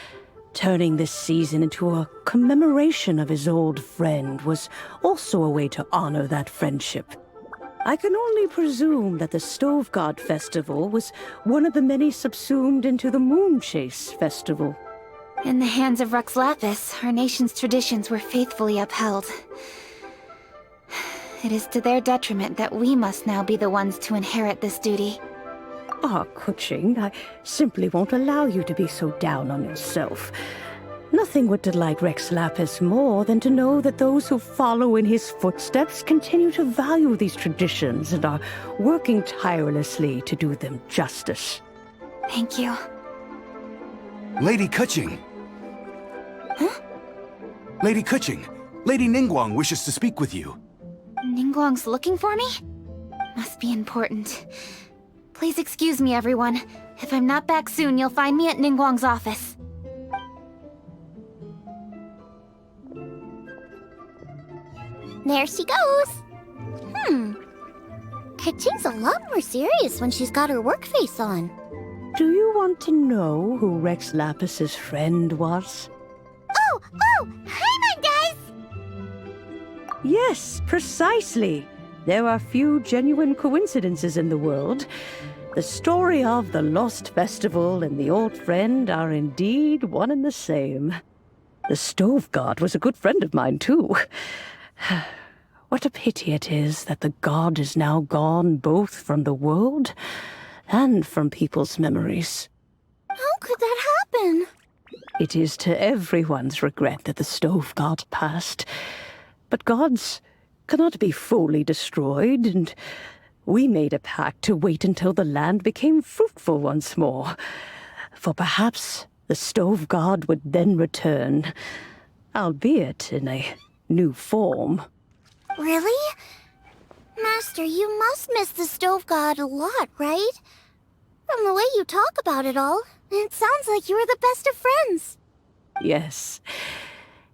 Turning this season into a commemoration of his old friend was also a way to honor that friendship. I can only presume that the Stove God Festival was one of the many subsumed into the Moonchase Festival.
In the hands of Rex Lapis, our nation's traditions were faithfully upheld. It is to their detriment that we must now be the ones to inherit this duty.
Ah, Kuching, I simply won't allow you to be so down on yourself. Nothing would delight Rex Lapis more than to know that those who follow in his footsteps continue to value these traditions and are working tirelessly to do them justice.
Thank you.
Lady Kuching!
Huh?
Lady Kuching! Lady Ningguang wishes to speak with you.
Ningguang's looking for me? Must be important. Please excuse me, everyone. If I'm not back soon, you'll find me at Ningguang's office.
There she goes. Kuching's a lot more serious when she's got her work face on.
Do you want to know who Rex Lapis's friend was?
Oh! Paimon does!
Yes, precisely. There are few genuine coincidences in the world. The story of the Lost Festival and the old friend are indeed one and the same. The Stove God was a good friend of mine, too. What a pity it is that the god is now gone both from the world and from people's memories.
How could that happen?
It is to everyone's regret that the Stove God passed. But gods cannot be fully destroyed, and we made a pact to wait until the land became fruitful once more. For perhaps the Stove God would then return, albeit in a new form.
Really? Master, you must miss the Stove God a lot, right? From the way you talk about it all, it sounds like you were the best of friends.
Yes.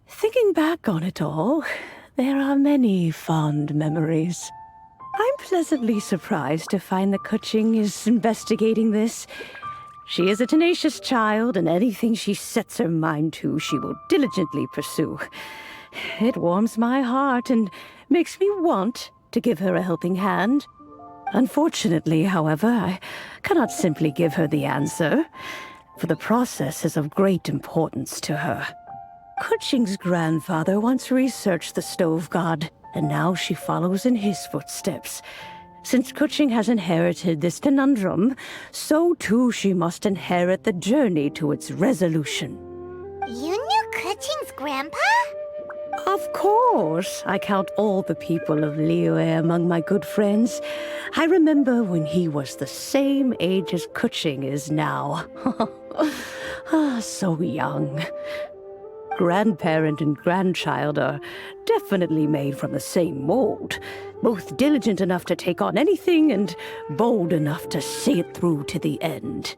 Thinking back on it all, there are many fond memories. I'm pleasantly surprised to find that Kuching is investigating this. She is a tenacious child, and anything she sets her mind to, she will diligently pursue. It warms my heart and makes me want to give her a helping hand. Unfortunately, however, I cannot simply give her the answer, for the process is of great importance to her. Kuching's grandfather once researched the Stove God, and now she follows in his footsteps. Since Kuching has inherited this conundrum, so too she must inherit the journey to its resolution.
You knew Kuching's grandpa?
Of course, I count all the people of Liyue among my good friends. I remember when he was the same age as Kuching is now. So young. Grandparent and grandchild are definitely made from the same mold. Both diligent enough to take on anything and bold enough to see it through to the end.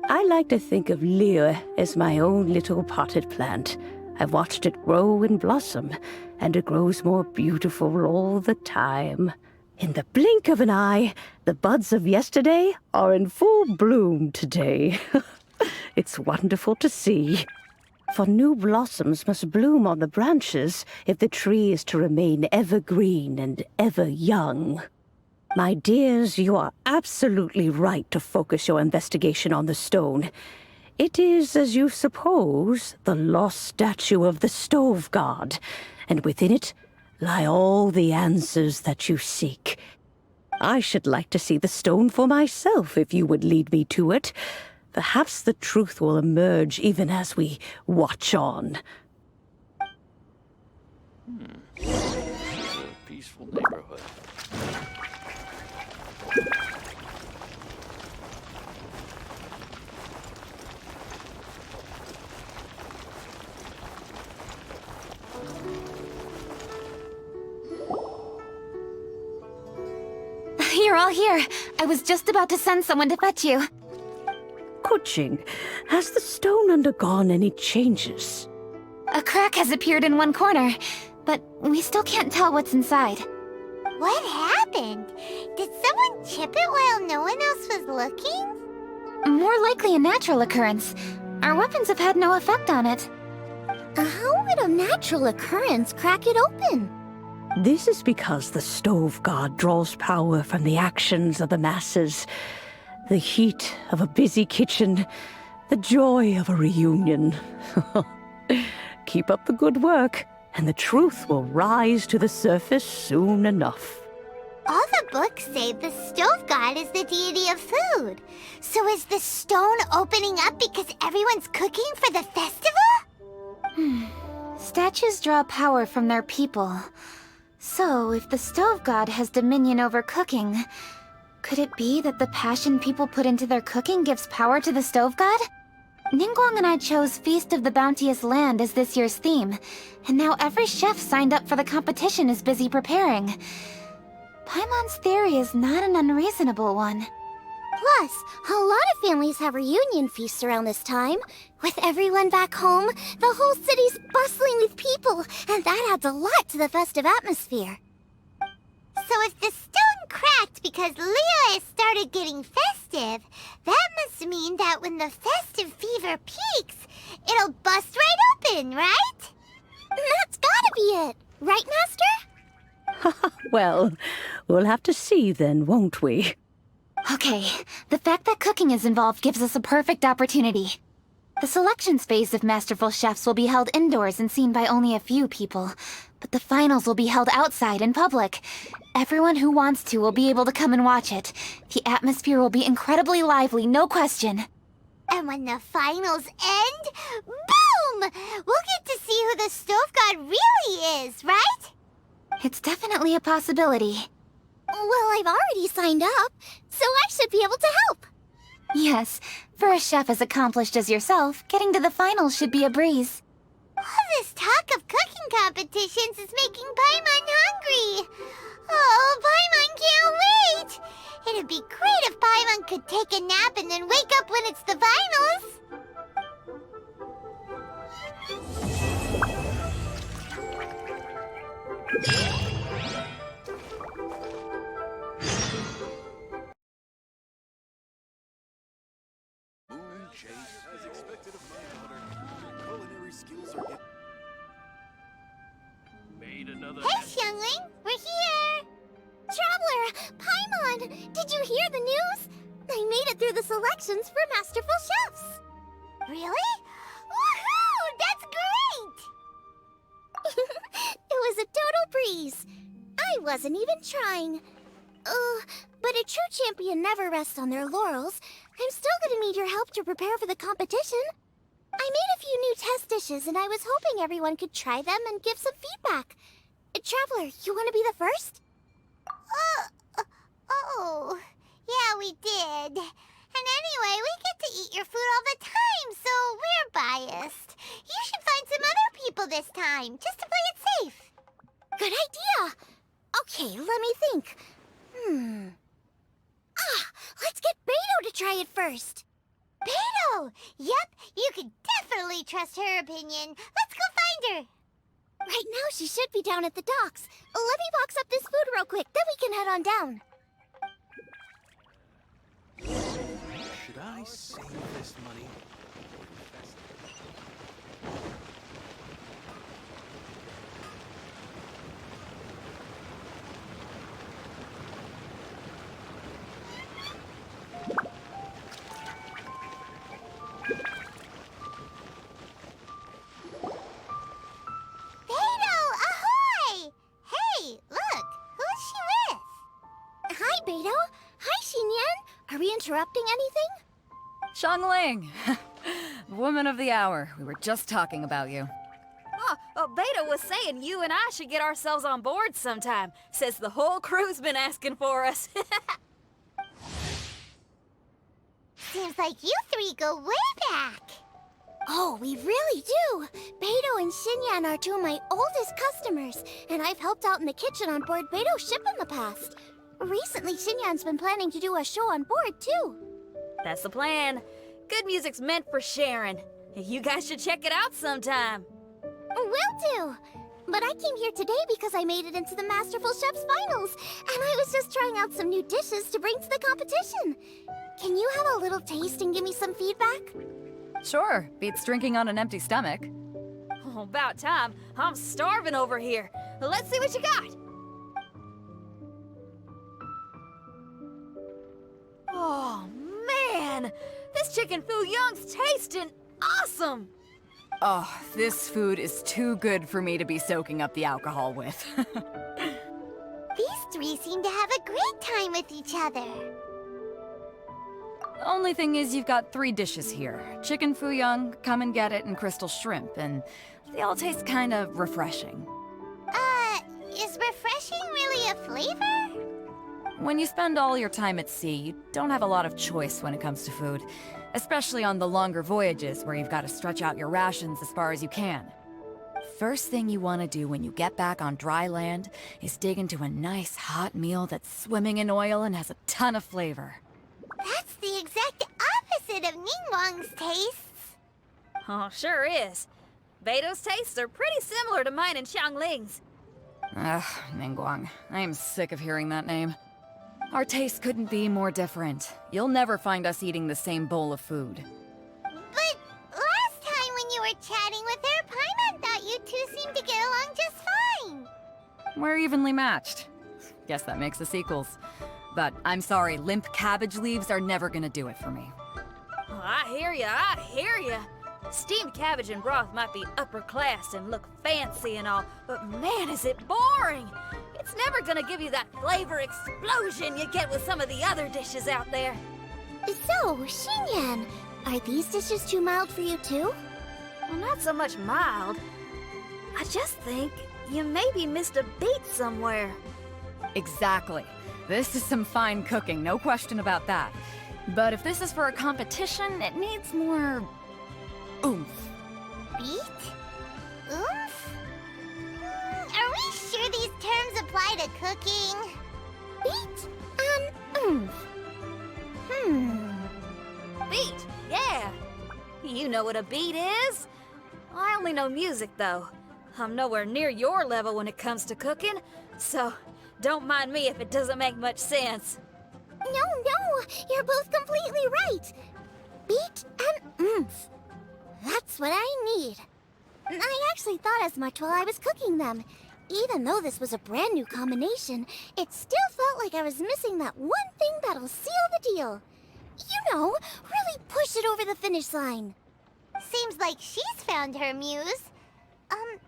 I like to think of Liyue as my own little potted plant. I've watched it grow and blossom, and it grows more beautiful all the time. In the blink of an eye, the buds of yesterday are in full bloom today. It's wonderful to see. For new blossoms must bloom on the branches if the tree is to remain evergreen and ever young. My dears, you are absolutely right to focus your investigation on the stone. It is, as you suppose, the lost statue of the Stove God, and within it lie all the answers that you seek. I should like to see the stone for myself if you would lead me to it. Perhaps the truth will emerge even as we watch on.
This is a peaceful neighborhood.
You're all here. I was just about to send someone to fetch you.
Kuching, has the stone undergone any changes?
A crack has appeared in one corner, but we still can't tell what's inside.
What happened? Did someone chip it while no one else was looking?
More likely a natural occurrence. Our weapons have had no effect on it.
How would a natural occurrence crack it open?
This is because the Stove God draws power from the actions of the masses. The heat of a busy kitchen, the joy of a reunion. Keep up the good work, and the truth will rise to the surface soon enough.
All the books say the Stove God is the deity of food. So is the stone opening up because everyone's cooking for the festival?
Statues draw power from their people. So, if the Stove God has dominion over cooking, could it be that the passion people put into their cooking gives power to the Stove God? Ningguang and I chose Feast of the Bounteous Land as this year's theme, and now every chef signed up for the competition is busy preparing. Paimon's theory is not an unreasonable one.
Plus, a lot of families have reunion feasts around this time. With everyone back home, the whole city's bustling with people, and that adds a lot to the festive atmosphere.
So if the stone cracked because Liyue started getting festive, that must mean that when the festive fever peaks, it'll bust right open, right?
That's gotta be it. Right, Master?
Well, we'll have to see then, won't we?
Okay, the fact that cooking is involved gives us a perfect opportunity. The selections phase of Masterful Chefs will be held indoors and seen by only a few people, but the finals will be held outside in public. Everyone who wants to will be able to come and watch it. The atmosphere will be incredibly lively, no question.
And when the finals end, boom! We'll get to see who the Stove God really is, right?
It's definitely a possibility.
Well, I've already signed up, so I should be able to help.
Yes, for a chef as accomplished as yourself, getting to the finals should be a breeze.
All this talk of cooking competitions is making Paimon hungry. Oh, Paimon can't wait! It'd be great if Paimon could take a nap and then wake up when it's the finals.
As expected of my daughter, your culinary skills are
Made another.
Hey, Xiangling, we're here.
Traveler, Paimon, did you hear the news? I made it through the selections for Masterful Chefs.
Really? Woohoo! That's great!
It was a total breeze. I wasn't even trying. But a true champion never rests on their laurels. I'm still gonna need your help to prepare for the competition. I made a few new test dishes, and I was hoping everyone could try them and give some feedback. Traveler, you want to be the first?
Oh, yeah, we did. And anyway, we get to eat your food all the time, so we're biased. You should find some other people this time, just to play it safe.
Good idea. Okay, let me think. Let's get Beto to try it first.
Beto! Yep, you can definitely trust her opinion. Let's go find her.
Right now, she should be down at the docks. Let me box up this food real quick, then we can head on down.
Should I save this money?
Beto, ahoy! Hey, look, who's she with?
Hi, Beto. Hi, Xinyan. Are we interrupting anything?
Xiangling! Woman of the hour. We were just talking about you.
Oh, Beta was saying you and I should get ourselves on board sometime. Says the whole crew's been asking for us.
Seems like you three go way back.
Oh, we really do. Beto and Xinyan are two of my oldest customers, and I've helped out in the kitchen on board Beto's ship in the past. Recently, Xinyan's been planning to do a show on board, too.
That's the plan. Good music's meant for sharing. You guys should check it out sometime.
Will do. But I came here today because I made it into the Masterful Chef's finals, and I was just trying out some new dishes to bring to the competition. Can you have a little taste and give me some feedback?
Sure, beats drinking on an empty stomach.
Oh, about time. I'm starving over here. Let's see what you got. Oh, man! This chicken foo young's tasting awesome!
Oh, this food is too good for me to be soaking up the alcohol with.
These three seem to have a great time with each other.
Only thing is you've got 3 dishes here. Chicken foo young, come and get it, and crystal shrimp, and they all taste kind of refreshing.
Is refreshing really a flavor?
When you spend all your time at sea, you don't have a lot of choice when it comes to food, especially on the longer voyages where you've got to stretch out your rations as far as you can. First thing you want to do when you get back on dry land is dig into a nice hot meal that's swimming in oil and has a ton of flavor.
That's the exact opposite of Ningguang's tastes.
Oh, sure is. Beto's tastes are pretty similar to mine and Xiangling's.
Ugh, Ningguang. I am sick of hearing that name. Our tastes couldn't be more different. You'll never find us eating the same bowl of food.
But last time when you were chatting with her, Paimon thought you two seemed to get along just fine.
We're evenly matched. Guess that makes us equals. But I'm sorry, limp cabbage leaves are never gonna do it for me.
Oh, I hear ya. Steamed cabbage and broth might be upper class and look fancy and all, but man, is it boring! It's never gonna give you that flavor explosion you get with some of the other dishes out there.
So, Xinyan, are these dishes too mild for you too?
Well, not so much mild. I just think you maybe missed a beat somewhere.
Exactly. This is some fine cooking, no question about that. But if this is for a competition, it needs more oomph.
Beat? Oomph? Are we sure these terms apply to cooking?
Beat and oomph.
Beat, yeah. You know what a beat is? I only know music, though. I'm nowhere near your level when it comes to cooking, so don't mind me if it doesn't make much sense.
No, you're both completely right. Beat and oomph. That's what I need. I actually thought as much while I was cooking them. Even though this was a brand new combination, it still felt like I was missing that one thing that'll seal the deal. You know, really push it over the finish line.
Seems like she's found her muse.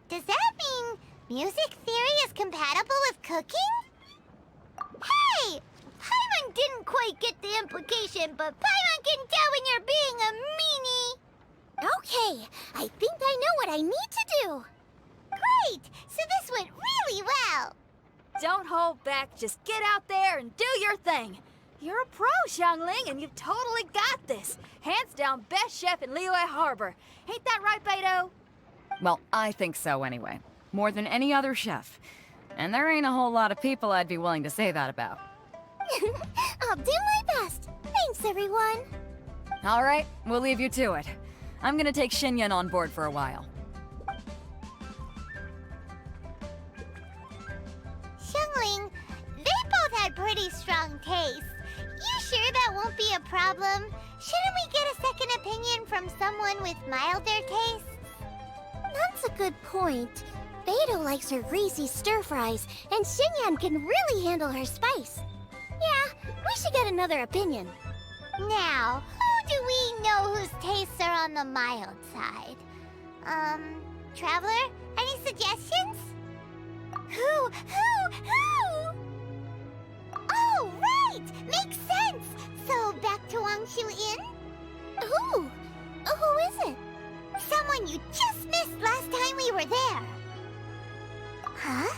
Does that mean music theory is compatible with cooking? Hey! Paimon didn't quite get the implication, but Paimon can tell when you're being a meanie.
Okay, I think I know what I need to do.
Great! So this went really well.
Don't hold back. Just get out there and do your thing. You're a pro, Xiangling, and you've totally got this. Hands down, best chef in Liyue Harbor. Ain't that right, Beto?
Well, I think so anyway. More than any other chef. And there ain't a whole lot of people I'd be willing to say that about.
I'll do my best. Thanks, everyone.
All right, we'll leave you to it. I'm gonna take Xinyan on board for a while.
Xiangling, they both had pretty strong tastes. You sure that won't be a problem? Shouldn't we get a second opinion from someone with milder tastes?
That's a good point. Beto likes her greasy stir-fries, and Xinyan can really handle her spice. Yeah, we should get another opinion.
Now, who do we know whose tastes are on the mild side? Traveler, any suggestions? Who? Oh, right! Makes sense! So, back to Wangshu Inn?
Who? Who is it?
Someone you just missed last time we were there. Huh?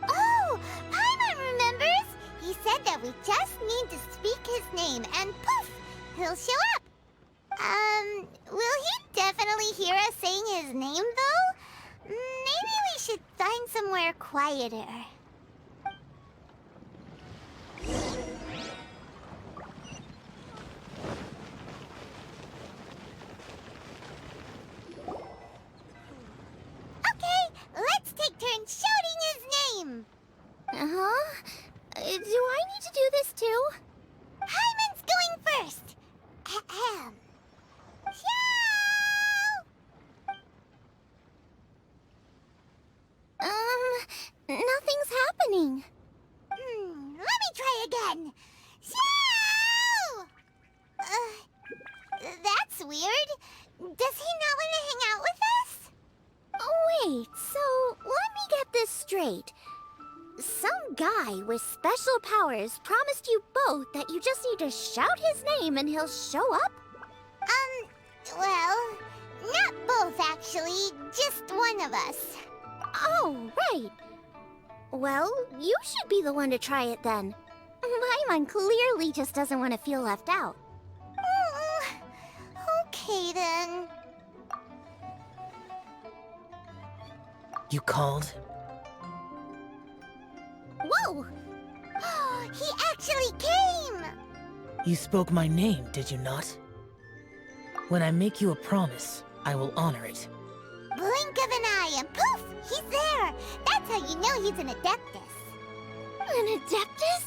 Oh, Paimon remembers! He said that we just need to speak his name and poof, he'll show up. Will he definitely hear us saying his name though? Maybe we should find somewhere quieter. Okay, let's take turns shouting his name.
Uh-huh. Do I need to do this too?
Hyman's going first. Ahem.
Nothing's happening.
Let me try again. Xiao! That's weird. Does he not want to hang out with us?
Oh, wait, so let me get this straight. Some guy with special powers promised you both that you just need to shout his name and he'll show up?
Well, not both actually, just one of us.
Oh, right. Well, you should be the one to try it then. Paimon clearly just doesn't want to feel left out.
Okay then.
You called?
Whoa! He actually came!
You spoke my name, did you not? When I make you a promise, I will honor it.
Blink of an eye and poof! He's there! That's how you know he's an Adeptus.
An Adeptus?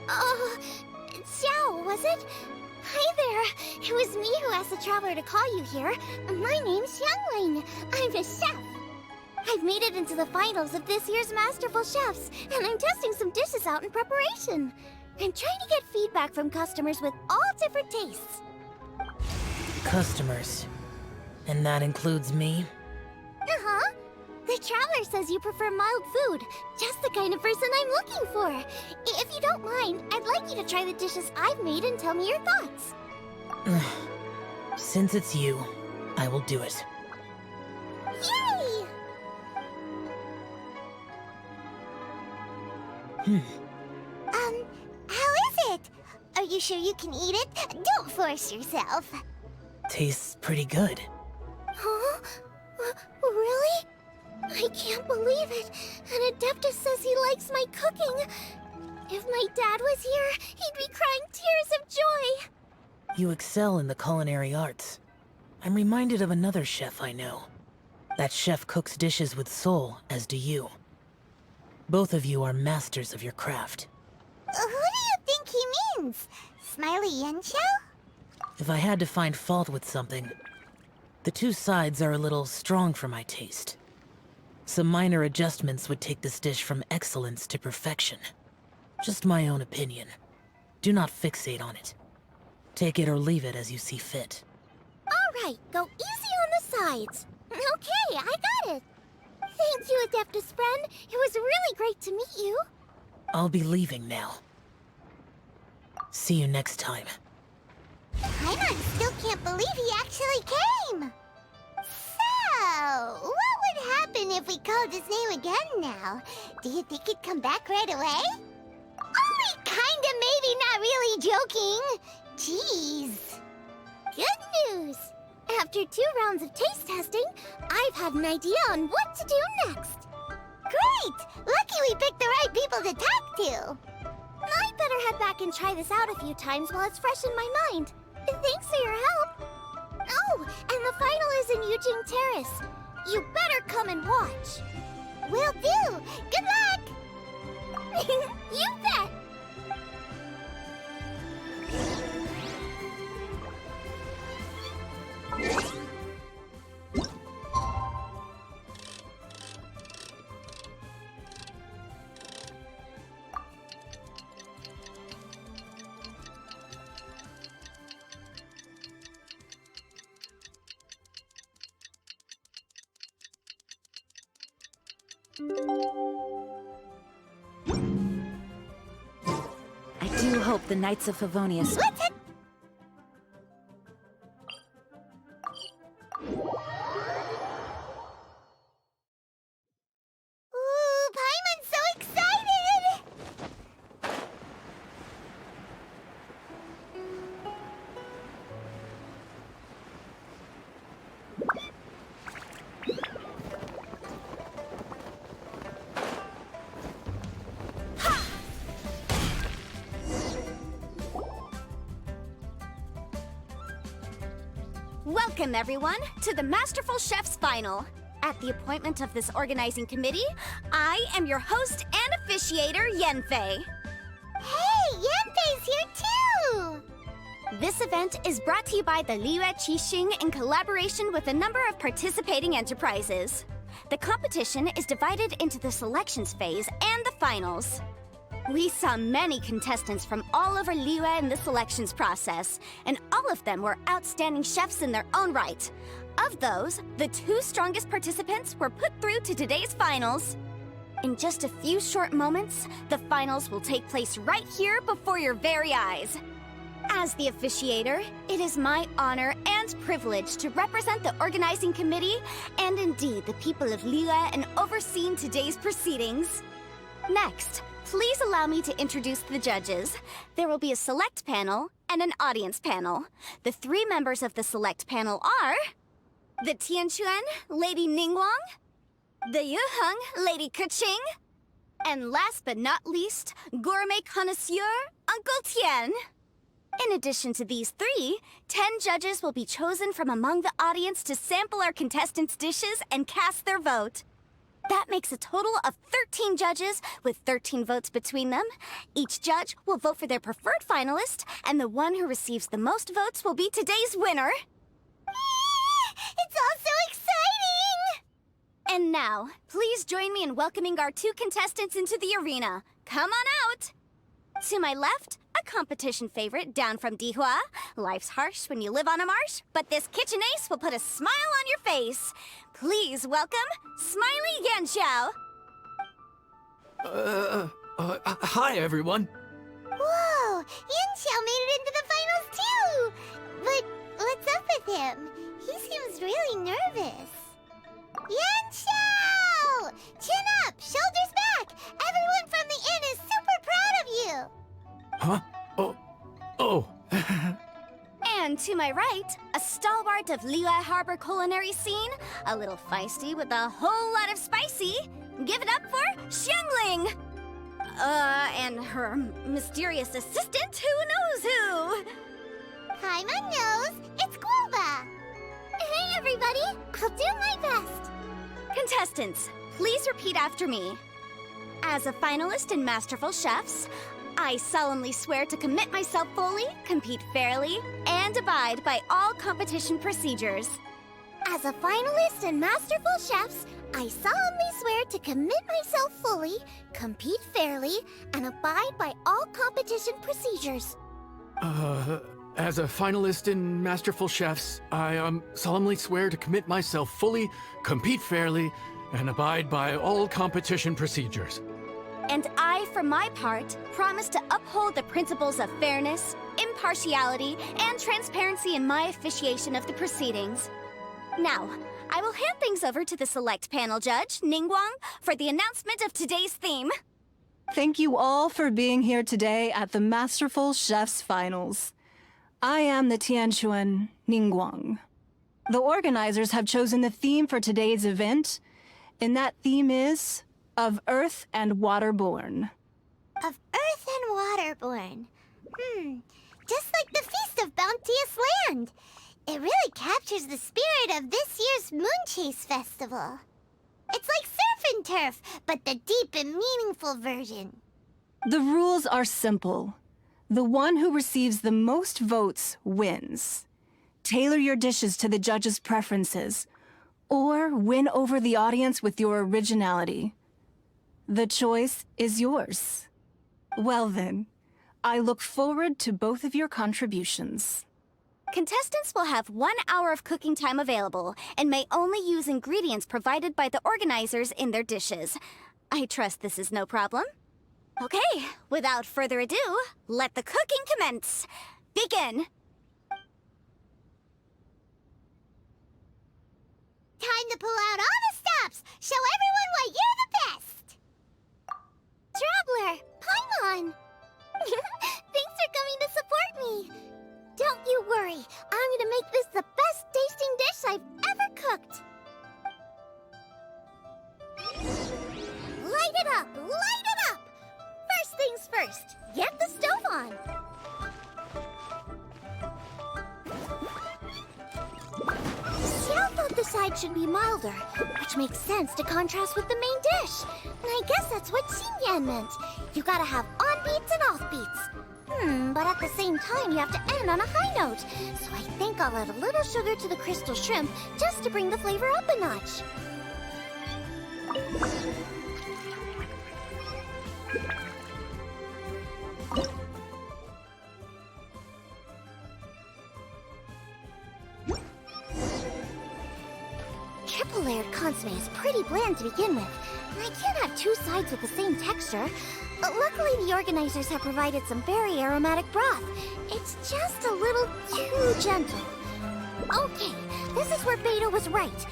Xiao, was it? Hi there. It was me who asked the traveler to call you here. My name's Xiangling. I'm a chef. I've made it into the finals of this year's Masterful Chefs, and I'm testing some dishes out in preparation. I'm trying to get feedback from customers with all different tastes.
Customers. And that includes me?
Uh-huh. The traveler says you prefer mild food. Just the kind of person I'm looking for. If you don't mind, I'd like you to try the dishes I've made and tell me your thoughts.
Since it's you, I will do it.
Yay!
How is it? Are you sure you can eat it? Don't force yourself.
Tastes pretty good.
Huh? Really? I can't believe it. An Adeptus says he likes my cooking. If my dad was here, he'd be crying tears of joy.
You excel in the culinary arts. I'm reminded of another chef I know. That chef cooks dishes with soul, as do you. Both of you are masters of your craft.
Who do you think he means? Smiley Yanxiao?
If I had to find fault with something, the two sides are a little strong for my taste. Some minor adjustments would take this dish from excellence to perfection. Just my own opinion. Do not fixate on it. Take it or leave it as you see fit.
All right, go easy on the sides. Okay, I got it. Thank you, Adeptus friend. It was really great to meet you.
I'll be leaving now. See you next time.
Paimon still can't believe he actually came. now. Do you think he'd come back right away? Only kinda, maybe, not really joking. Jeez.
Good news! After 2 rounds of taste testing, I've had an idea on what to do next.
Great! Lucky we picked the right people to talk to.
I better head back and try this out a few times while it's fresh in my mind. Thanks for your help. Oh, and the final is in Yujing Terrace. You better come and watch.
Will do. Good luck!
You bet!
I do hope the Knights of Favonius...
Ooh, Paimon's so excited!
Welcome, everyone, to the Masterful Chef's Final. At the appointment of this organizing committee, I am your host and officiator, Yanfei.
Hey, Yanfei's here too!
This event is brought to you by the Liyue Qixing in collaboration with a number of participating enterprises. The competition is divided into the selections phase and the finals. We saw many contestants from all over Liyue in the selections process, and all of them were outstanding chefs in their own right. Of those, the 2 strongest participants were put through to today's finals. In just a few short moments, the finals will take place right here before your very eyes. As the officiator, it is my honor and privilege to represent the organizing committee and indeed the people of Liyue in overseeing today's proceedings. Next, please allow me to introduce the judges. There will be a select panel and an audience panel. The 3 members of the select panel are... the Tianquan, Lady Ningguang, the Yuheng, Lady Keqing, and last but not least, gourmet connoisseur, Uncle Tian. In addition to these 3, 10 judges will be chosen from among the audience to sample our contestants' dishes and cast their vote. That makes a total of 13 judges, with 13 votes between them. Each judge will vote for their preferred finalist, and the one who receives the most votes will be today's winner.
It's all so exciting!
And now, please join me in welcoming our 2 contestants into the arena. Come on out! To my left, a competition favorite down from Dihua. Life's harsh when you live on a marsh, but this kitchen ace will put a smile on your face. Please welcome Smiley Yanxiao.
Hi, everyone.
Whoa, Yanxiao made it into the finals too! But what's up with him? He seems really nervous. Yanxiao! Chin up, shoulders back! Everyone from the inn is super proud of you!
Huh? Oh.
And to my right, a stalwart of Liyue Harbor culinary scene, a little feisty with a whole lot of spicy. Give it up for Xiangling! And her mysterious assistant, who knows who?
Paimon knows, it's Guoba!
Hey, everybody! I'll do my best.
Contestants, please repeat after me. As a finalist in Masterful Chefs, I solemnly swear to commit myself fully, compete fairly, and abide by all competition procedures.
As a finalist in Masterful Chefs, I solemnly swear to commit myself fully, compete fairly, and abide by all competition procedures.
As a finalist in Masterful Chefs, I solemnly swear to commit myself fully, compete fairly, and abide by all competition procedures.
And I, for my part, promise to uphold the principles of fairness, impartiality, and transparency in my officiation of the proceedings.
Now, I will hand things over to the select panel judge, Ningguang, for the announcement of today's theme.
Thank you all for being here today at the Masterful Chef's Finals. I am the Tianquan Ningguang. The organizers have chosen the theme for today's event, and that theme is Of Earth and Waterborn.
Of Earth and Waterborn. Just like the Feast of Bounteous Land. It really captures the spirit of this year's Moonchase Festival. It's like surf and turf, but the deep and meaningful version.
The rules are simple. The one who receives the most votes wins. Tailor your dishes to the judges' preferences, or win over the audience with your originality. The choice is yours. Well then, I look forward to both of your contributions.
Contestants will have 1 hour of cooking time available and may only use ingredients provided by the organizers in their dishes. I trust this is no problem. Okay, without further ado, let the cooking commence. Begin!
Time to pull out all the stops! Show everyone why you're the best! Traveler, Paimon! Thanks for coming to support me! Don't you worry, I'm gonna make this the best tasting dish I've ever cooked! Light it up! Light it up! First things first, get the stove on! Xiao thought the side should be milder, which makes sense to contrast with the main dish. And I guess that's what Xinyan meant. You gotta have on beats and off beats. But at the same time, you have to end on a high note. So I think I'll add a little sugar to the crystal shrimp just to bring the flavor up a notch. Triple-layered consomme is pretty bland to begin with, and I can't have two sides with the same texture. But luckily, the organizers have provided some very aromatic broth. It's just a little too gentle. Okay, this is where Beta was right.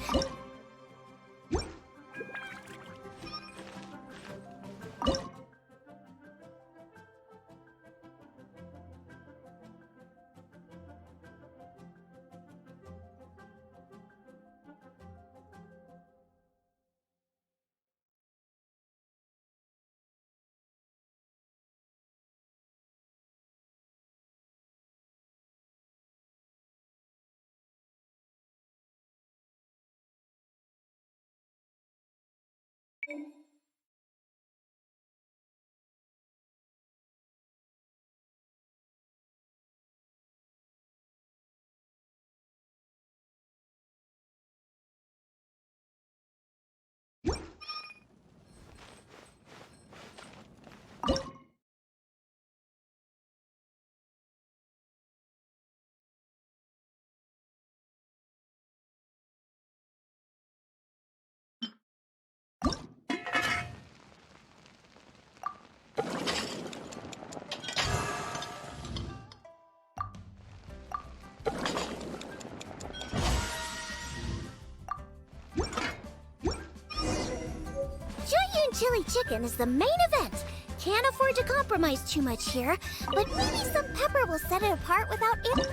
Chili chicken is the main event. Can't afford to compromise too much here, but maybe some pepper will set it apart without it.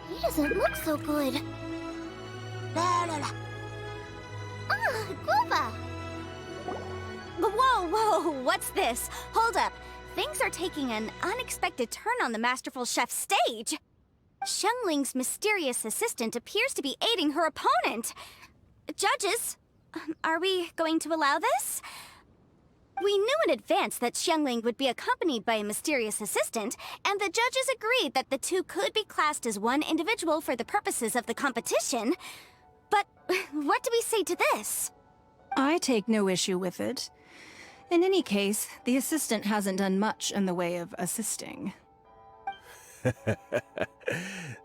He doesn't look so good. Ah, Guava!
Whoa, what's this? Hold up. Things are taking an unexpected turn on the Masterful Chef stage. Xiangling's mysterious assistant appears to be aiding her opponent. Judges, are we going to allow this? We knew in advance that Xiangling would be accompanied by a mysterious assistant, and the judges agreed that the two could be classed as one individual for the purposes of the competition. But what do we say to this?
I take no issue with it. In any case, the assistant hasn't done much in the way of assisting.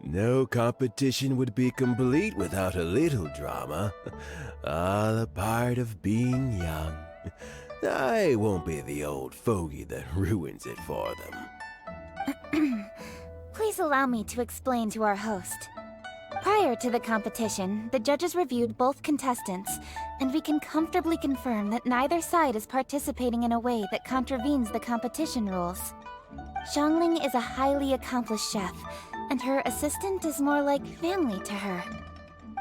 No competition would be complete without a little drama. All a part of being young. I won't be the old fogey that ruins it for them.
Please allow me to explain to our host. Prior to the competition, the judges reviewed both contestants, and we can comfortably confirm that neither side is participating in a way that contravenes the competition rules. Xiangling is a highly accomplished chef, and her assistant is more like family to her.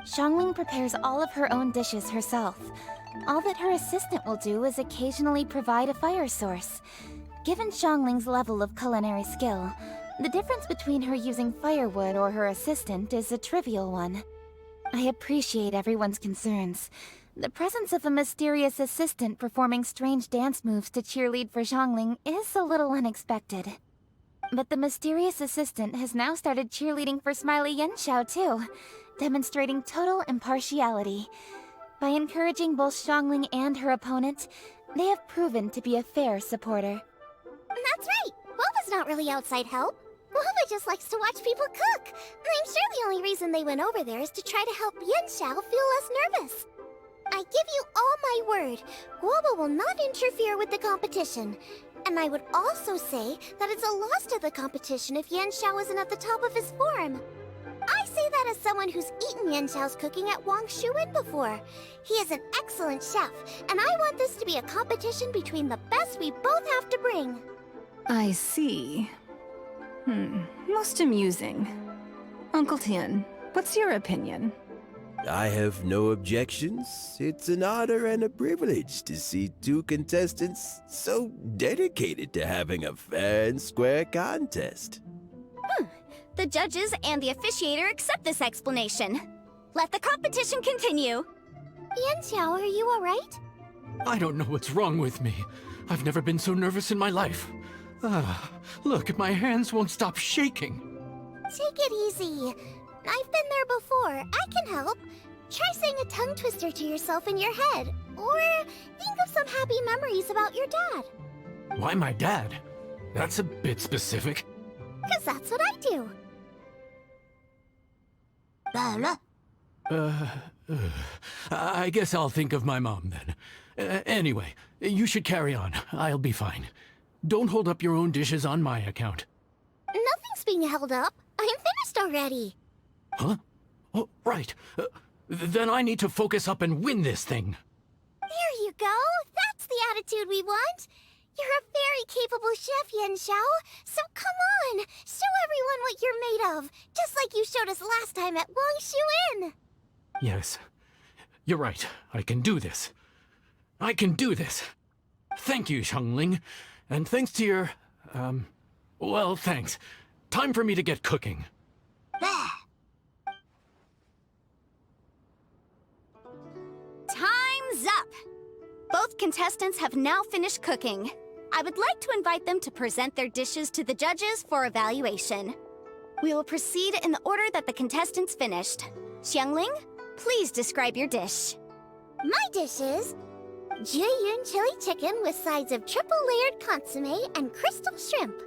Xiangling prepares all of her own dishes herself. All that her assistant will do is occasionally provide a fire source. Given Xiangling's level of culinary skill, the difference between her using firewood or her assistant is a trivial one. I appreciate everyone's concerns. The presence of a mysterious assistant performing strange dance moves to cheerlead for Xiangling is a little unexpected. But the mysterious assistant has now started cheerleading for Smiley Yanxiao too, demonstrating total impartiality. By encouraging both Xiangling and her opponent, they have proven to be a fair supporter.
That's right! Guoba's not really outside help. Guoba just likes to watch people cook. I'm sure the only reason they went over there is to try to help Yanxiao feel less nervous. I give you all my word, Guoba will not interfere with the competition. And I would also say that it's a loss to the competition if Yanxiao isn't at the top of his form. I say that as someone who's eaten Yanxiao's cooking at Wang Shuwen before. He is an excellent chef, and I want this to be a competition between the best we both have to bring.
I see. Most amusing. Uncle Tian, what's your opinion?
I have no objections. It's an honor and a privilege to see two contestants so dedicated to having a fair and square contest.
The judges and the officiator accept this explanation. Let the competition continue.
Yanxiao, are you alright?
I don't know what's wrong with me. I've never been so nervous in my life. Look, my hands won't stop shaking.
Take it easy. I've been there before. I can help. Try saying a tongue twister to yourself in your head. Or think of some happy memories about your dad.
Why my dad? That's a bit specific.
'Cause that's what I do.
I guess I'll think of my mom then. Anyway, you should carry on. I'll be fine. Don't hold up your own dishes on my account.
Nothing's being held up. I'm finished already.
Huh? Oh, right. Then I need to focus up and win this thing.
There you go. That's the attitude we want. You're a very capable chef, Yanxiao. So come on, show everyone what you're made of, just like you showed us last time at Wang Shuwen.
Yes, you're right. I can do this. I can do this. Thank you, Xiangling. And thanks to your, well, thanks. Time for me to get cooking.
Time's up! Both contestants have now finished cooking. I would like to invite them to present their dishes to the judges for evaluation. We will proceed in the order that the contestants finished. Xiangling, please describe your dish.
My dish is Jiyun chili chicken with sides of triple-layered consomme and crystal shrimp.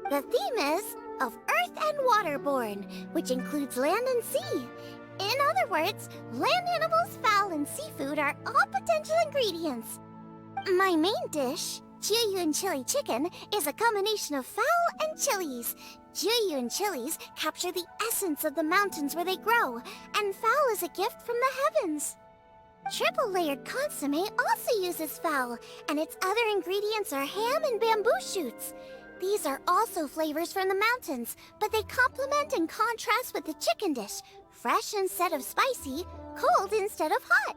The theme is of earth and waterborne, which includes land and sea. In other words, land animals, fowl, and seafood are all potential ingredients. My main dish, Jiyun chili chicken, is a combination of fowl and chilies. Jiyun chilies capture the essence of the mountains where they grow, and fowl is a gift from the heavens. Triple-layered consomme also uses fowl, and its other ingredients are ham and bamboo shoots. These are also flavors from the mountains, but they complement and contrast with the chicken dish, fresh instead of spicy, cold instead of hot.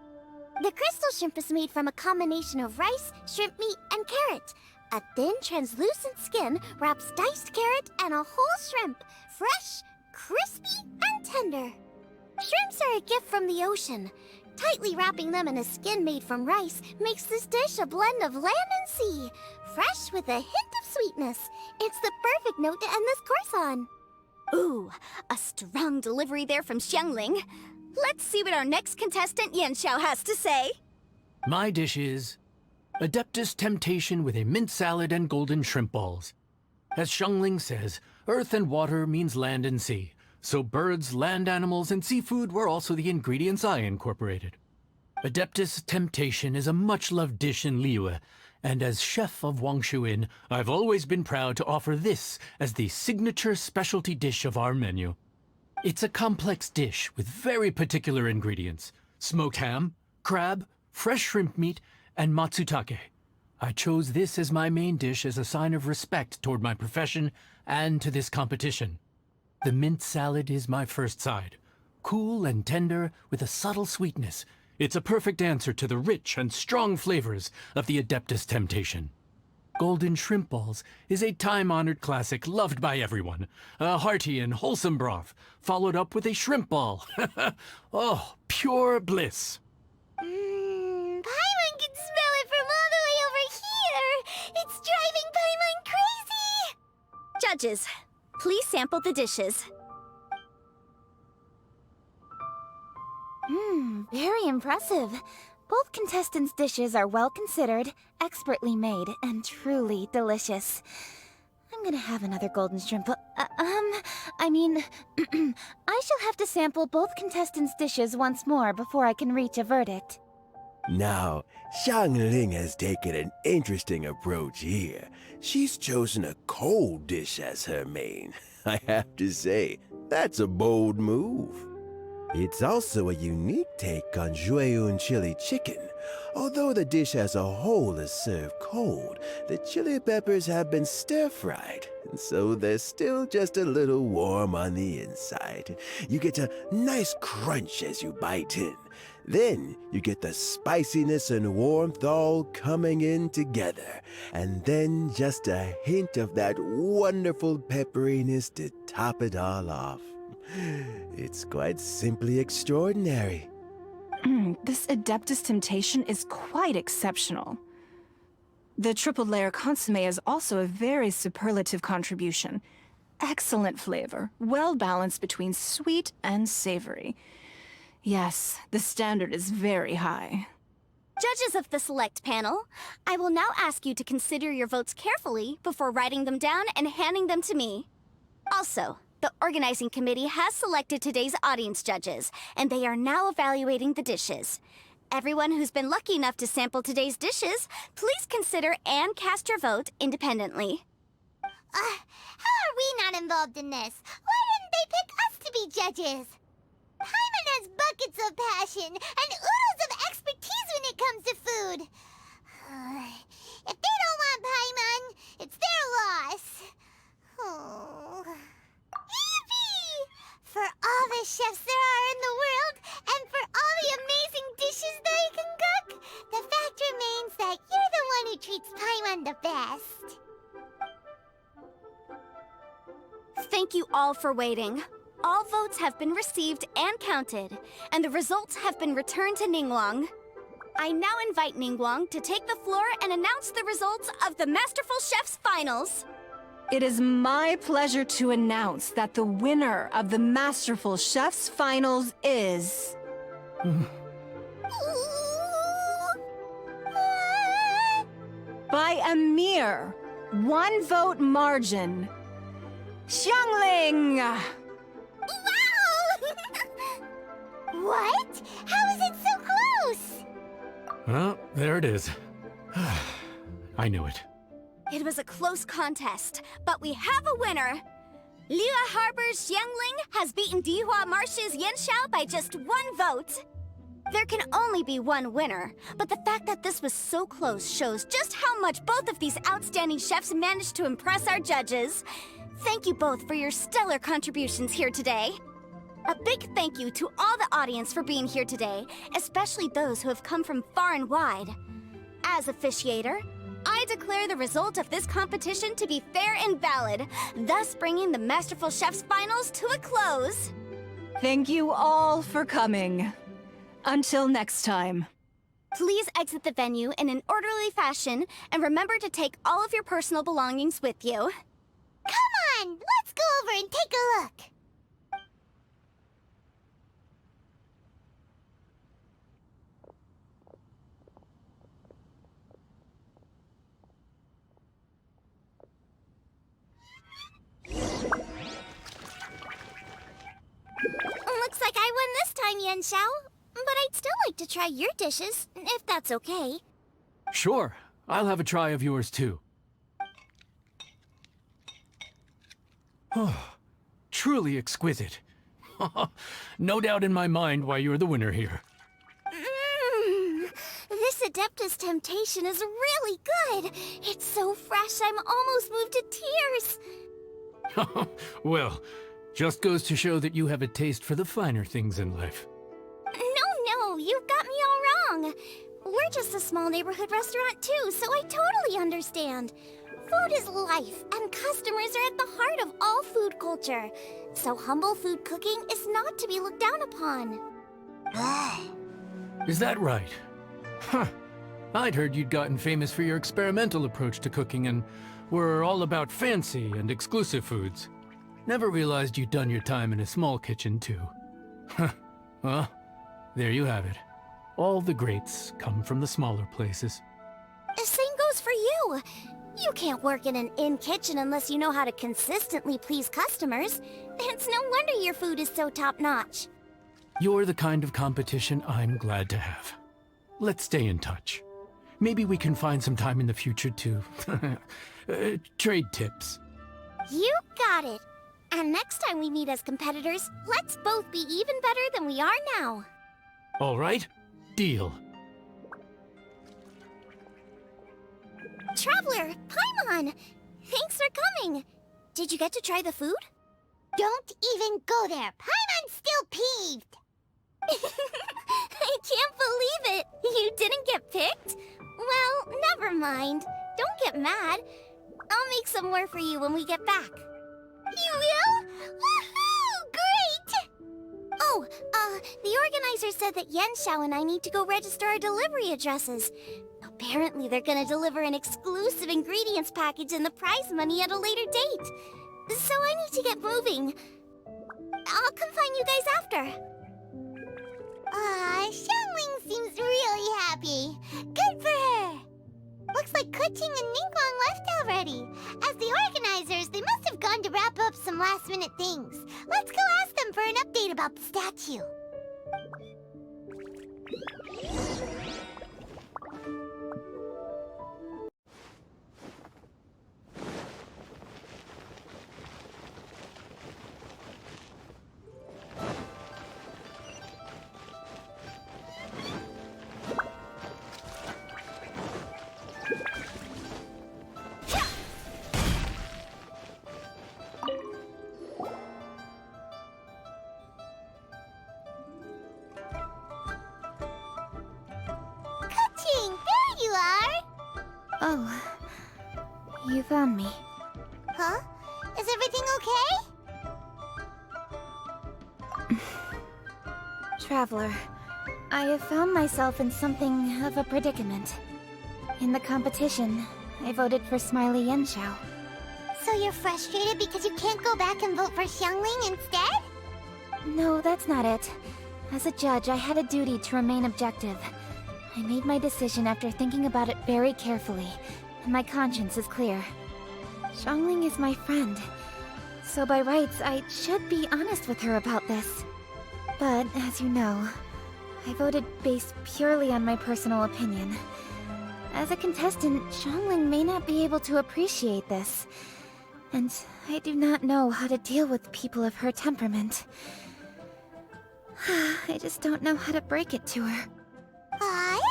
The crystal shrimp is made from a combination of rice, shrimp meat, and carrot. A thin, translucent skin wraps diced carrot and a whole shrimp, fresh, crispy, and tender. Shrimps are a gift from the ocean.
Tightly wrapping them in a skin made from rice makes this dish a blend of land and sea, fresh with a hint of sweetness. It's the perfect note to end this course on.
Ooh, a strong delivery there from Xiangling. Let's see what our next contestant Yanxiao has to say.
My dish is Adeptus Temptation with a mint salad and golden shrimp balls. As Xiangling says, earth and water means land and sea. So birds, land animals, and seafood were also the ingredients I incorporated. Adeptus Temptation is a much-loved dish in Liyue, and as chef of Wangshu Inn, I've always been proud to offer this as the signature specialty dish of our menu. It's a complex dish with very particular ingredients: smoked ham, crab, fresh shrimp meat, and matsutake. I chose this as my main dish as a sign of respect toward my profession and to this competition. The mint salad is my first side. Cool and tender with a subtle sweetness, it's a perfect answer to the rich and strong flavors of the Adeptus Temptation. Golden shrimp balls is a time-honored classic loved by everyone. A hearty and wholesome broth, followed up with a shrimp ball. Oh, pure bliss.
Paimon can smell it from all the way over here! It's driving Paimon crazy!
Judges, please sample the dishes.
Very impressive. Both contestants' dishes are well considered, expertly made, and truly delicious. I'm gonna have another golden shrimp. I shall have to sample both contestants' dishes once more before I can reach a verdict.
Now, Xiangling has taken an interesting approach here. She's chosen a cold dish as her main. I have to say, that's a bold move. It's also a unique take on Jueyun chili chicken. Although the dish as a whole is served cold, the chili peppers have been stir-fried, and so they're still just a little warm on the inside. You get a nice crunch as you bite in. Then you get the spiciness and warmth all coming in together, and then just a hint of that wonderful pepperiness to top it all off. It's quite simply extraordinary.
This Adeptus Temptation is quite exceptional. The triple layer consomme is also a very superlative contribution. Excellent flavor, well balanced between sweet and savory. Yes, the standard is very high.
Judges of the select panel, I will now ask you to consider your votes carefully before writing them down and handing them to me. Also, the organizing committee has selected today's audience judges, and they are now evaluating the dishes. Everyone who's been lucky enough to sample today's dishes, please consider and cast your vote independently.
How are we not involved in this? Why didn't they pick us to be judges? Paimon has buckets of passion and oodles of expertise when it comes to food. If they don't want Paimon, it's their loss. Oh. Yippee! For all the chefs there are in the world, and for all the amazing dishes they can cook, the fact remains that you're the one who treats Paimon the best.
Thank you all for waiting. All votes have been received and counted, and the results have been returned to Ningguang. I now invite Ningguang to take the floor and announce the results of the Masterful Chef's Finals.
It is my pleasure to announce that the winner of the Masterful Chef's Finals is... by a mere 1 vote margin, Xiangling!
Wow! What? How is it so close?
Well, there it is. I knew it.
It was a close contest, but we have a winner. Liyue Harbor's Xiangling has beaten Dihua Marsh's Yanxiao by just 1 vote. There can only be one winner, but the fact that this was so close shows just how much both of these outstanding chefs managed to impress our judges. Thank you both for your stellar contributions here today. A big thank you to all the audience for being here today, especially those who have come from far and wide. As officiator, I declare the result of this competition to be fair and valid, thus bringing the Masterful Chef's Finals to a close.
Thank you all for coming. Until next time.
Please exit the venue in an orderly fashion, and remember to take all of your personal belongings with you.
Come on, let's go over and take a look.
Looks like I won this time, Yen Xiao. But I'd still like to try your dishes, if that's okay.
Sure, I'll have a try of yours too. Oh, truly exquisite. No doubt in my mind why you're the winner here.
This Adeptus temptation is really good. It's so fresh, I'm almost moved to tears.
Well, just goes to show that you have a taste for the finer things in life.
No, you've got me all wrong. We're just a small neighborhood restaurant too, so I totally understand. Food is life, and customers are at the heart of all food culture. So humble food cooking is not to be looked down upon.
Is that right? Huh. I'd heard you'd gotten famous for your experimental approach to cooking and were all about fancy and exclusive foods. Never realized you'd done your time in a small kitchen too. Well, there you have it. All the greats come from the smaller places.
The same goes for you. You can't work in an inn kitchen unless you know how to consistently please customers. It's no wonder your food is so top-notch.
You're the kind of competition I'm glad to have. Let's stay in touch. Maybe we can find some time in the future to trade tips.
You got it. And next time we meet as competitors, let's both be even better than we are now.
All right, deal.
Traveler, Paimon! Thanks for coming. Did you get to try the food?
Don't even go there. Paimon's still peeved.
I can't believe it. You didn't get picked? Well, never mind. Don't get mad. I'll make some more for you when we get back.
You will? Woohoo! Great!
Oh, the organizer said that Yen Xiao and I need to go register our delivery addresses. Apparently they're gonna deliver an exclusive ingredients package and the prize money at a later date. So I need to get moving. I'll come find you guys after.
Xiangling seems really happy. Good for her. Looks like Kuching and Ningguang left already. As the organizers, they must have gone to wrap up some last-minute things. Let's go ask them for an update about the statue. There you are!
Oh, you found me.
Huh? Is everything okay?
Traveler, I have found myself in something of a predicament. In the competition, I voted for Smiley Yenshao.
So you're frustrated because you can't go back and vote for Xiangling instead?
No, that's not it. As a judge, I had a duty to remain objective. I made my decision after thinking about it very carefully, and my conscience is clear. Xiangling is my friend, so by rights, I should be honest with her about this. But, as you know, I voted based purely on my personal opinion. As a contestant, Xiangling may not be able to appreciate this, and I do not know how to deal with people of her temperament. I just don't know how to break it to her.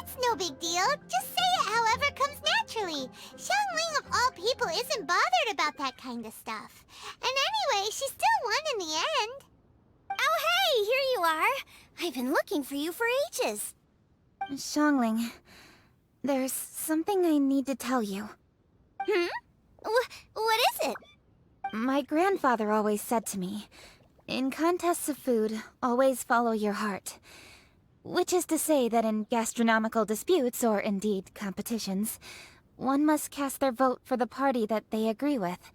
It's no big deal. Just say it however comes naturally. Xiangling of all people isn't bothered about that kind of stuff. And anyway, she still won in the end.
Oh hey, here you are. I've been looking for you for ages.
Xiangling, there's something I need to tell you.
What is it?
My grandfather always said to me, in contests of food, always follow your heart. Which is to say that in gastronomical disputes, or indeed competitions, one must cast their vote for the party that they agree with.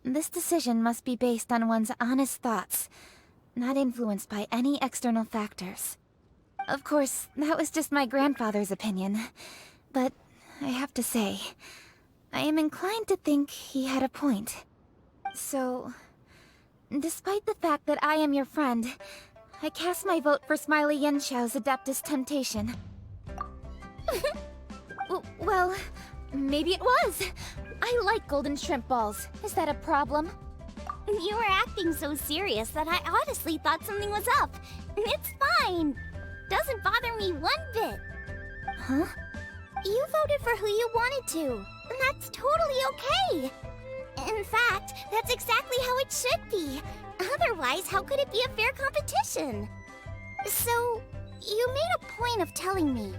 This decision must be based on one's honest thoughts, not influenced by any external factors. Of course, that was just my grandfather's opinion, but I have to say, I am inclined to think he had a point. So, despite the fact that I am your friend, I cast my vote for Smiley Yenchao's Adeptus Temptation. Well, maybe it was. I like golden shrimp balls. Is that a problem?
You were acting so serious that I honestly thought something was up. It's fine. Doesn't bother me one bit.
Huh?
You voted for who you wanted to, and that's totally okay. In fact, that's exactly how it should be. Otherwise, how could it be a fair competition? So, you made a point of telling me.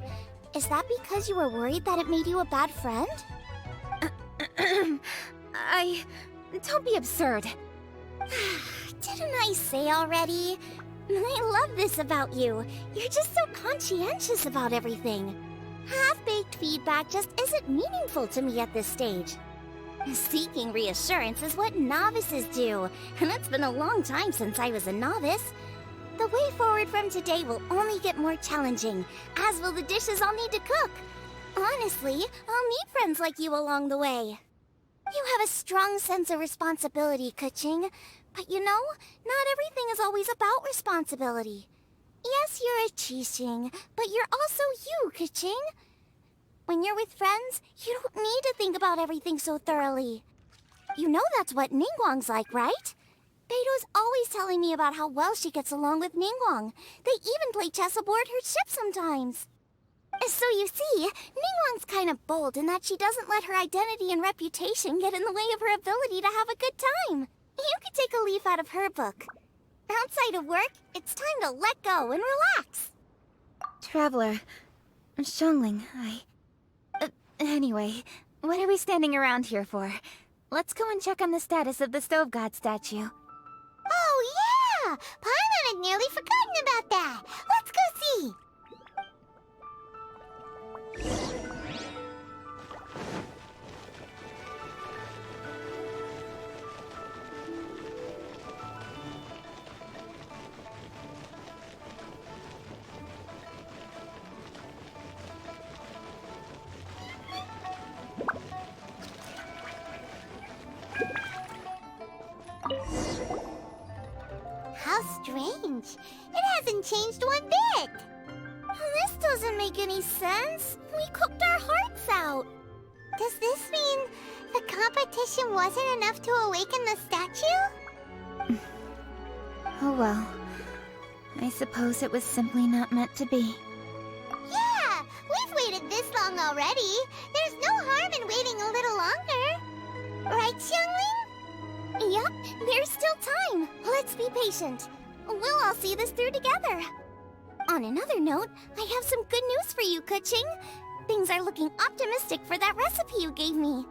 Is that because you were worried that it made you a bad friend?
Don't be absurd.
Didn't I say already? I love this about you. You're just so conscientious about everything. Half-baked feedback just isn't meaningful to me at this stage. Seeking reassurance is what novices do, and it's been a long time since I was a novice. The way forward from today will only get more challenging, as will the dishes I'll need to cook. Honestly, I'll meet friends like you along the way. You have a strong sense of responsibility, Kuching. But you know, not everything is always about responsibility. Yes, you're a Qixing, but you're also you, Kuching. When you're with friends, you don't need to think about everything so thoroughly. You know that's what Ningguang's like, right? Beto's always telling me about how well she gets along with Ningguang. They even play chess aboard her ship sometimes. So you see, Ningguang's kind of bold in that she doesn't let her identity and reputation get in the way of her ability to have a good time. You could take a leaf out of her book. Outside of work, it's time to let go and relax.
Traveler, Xiangling, anyway, what are we standing around here for? Let's go and check on the status of the Stove God statue.
Oh, yeah! Paimon had nearly forgotten about that. Let's go see. How strange. It hasn't changed one bit.
This doesn't make any sense. We cooked our hearts out.
Does this mean the competition wasn't enough to awaken the statue?
Oh well. I suppose it was simply not meant to be.
Yeah, we've waited this long already. There's no harm in waiting a little longer. Right, Xiangling?
Yep, there's still time. Let's be patient. We'll all see this through together. On another note, I have some good news for you, Kuching. Things are looking optimistic for that recipe you gave me.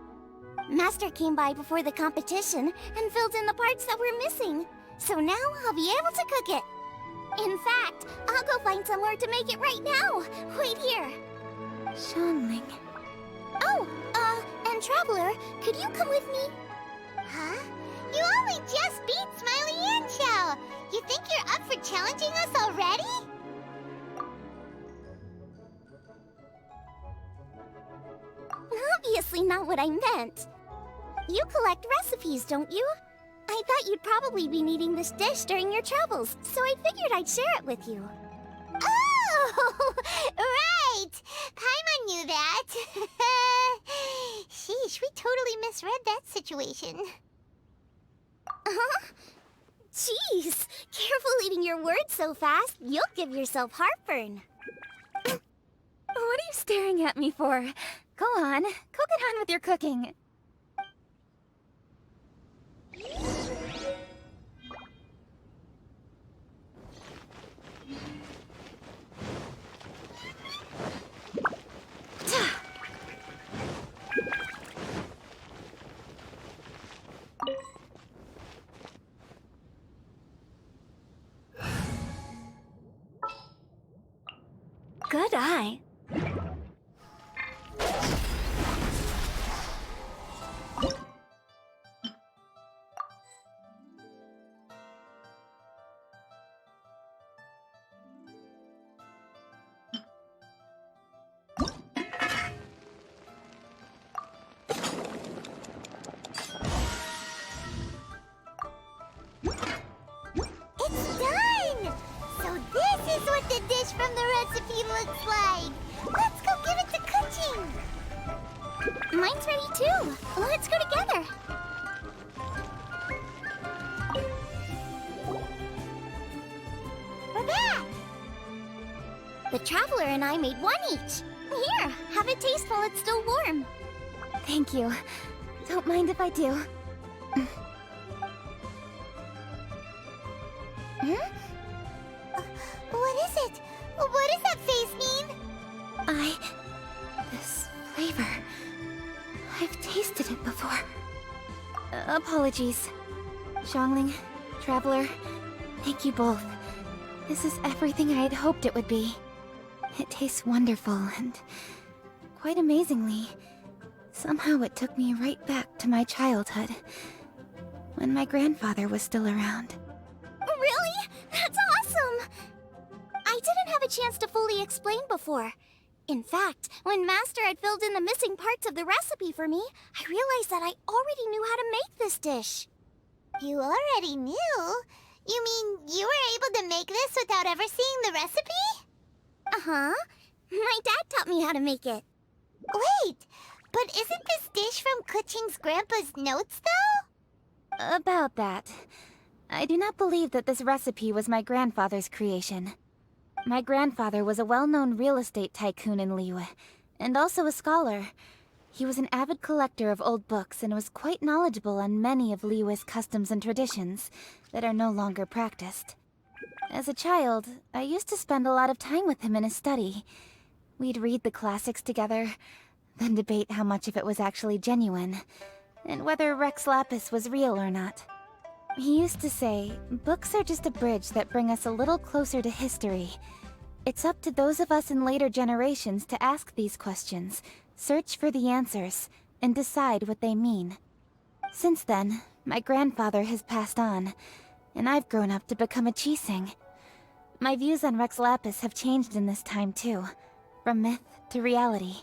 Master came by before the competition and filled in the parts that were missing. So now I'll be able to cook it. In fact, I'll go find somewhere to make it right now. Wait here.
Xiangling.
Oh, and Traveler, could you come with me?
Huh? You only just beat Smiley Yanchao. You think you're up for challenging us already?
Obviously not what I meant. You collect recipes, don't you? I thought you'd probably be needing this dish during your travels, so I figured I'd share it with you.
Oh, right! Paimon knew that. Sheesh, we totally misread that situation.
Huh? Jeez, careful eating your words so fast. You'll give yourself heartburn.
What are you staring at me for? Go on, go get on with your cooking. Good eye.
It's done! So this is what the dish from the recipe looks like. Let's go give it to Kuching.
Mine's ready too. Let's go together.
We're back!
The Traveler and I made one each. Here, have a taste while it's still warm.
Thank you. Don't mind if I do.
What is it? What does that face mean?
This flavor. I've tasted it before. Apologies. Xiangling, Traveler, thank you both. This is everything I had hoped it would be. It tastes wonderful and, quite amazingly, somehow it took me right back to my childhood, when my grandfather was still around.
Really? That's awesome! I didn't have a chance to fully explain before. In fact, when Master had filled in the missing parts of the recipe for me, I realized that I already knew how to make this dish.
You already knew? You mean you were able to make this without ever seeing the recipe?
Uh-huh. My dad taught me how to make it.
Wait, but isn't this dish from Kuching's grandpa's notes, though?
About that, I do not believe that this recipe was my grandfather's creation. My grandfather was a well-known real estate tycoon in Liyue, and also a scholar. He was an avid collector of old books and was quite knowledgeable on many of Liyue's customs and traditions that are no longer practiced. As a child, I used to spend a lot of time with him in his study. We'd read the classics together, then debate how much of it was actually genuine, and whether Rex Lapis was real or not. He used to say, books are just a bridge that bring us a little closer to history. It's up to those of us in later generations to ask these questions, search for the answers, and decide what they mean. Since then, my grandfather has passed on, and I've grown up to become a Chiseng. My views on Rex Lapis have changed in this time too, from myth to reality.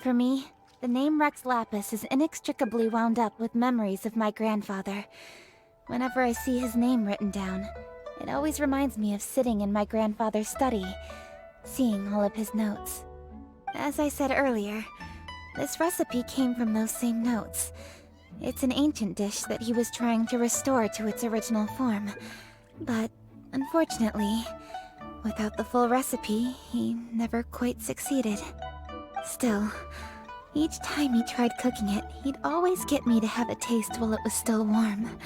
For me, the name Rex Lapis is inextricably wound up with memories of my grandfather. Whenever I see his name written down, it always reminds me of sitting in my grandfather's study, seeing all of his notes. As I said earlier, this recipe came from those same notes. It's an ancient dish that he was trying to restore to its original form. But, unfortunately, without the full recipe, he never quite succeeded. Still, each time he tried cooking it, he'd always get me to have a taste while it was still warm.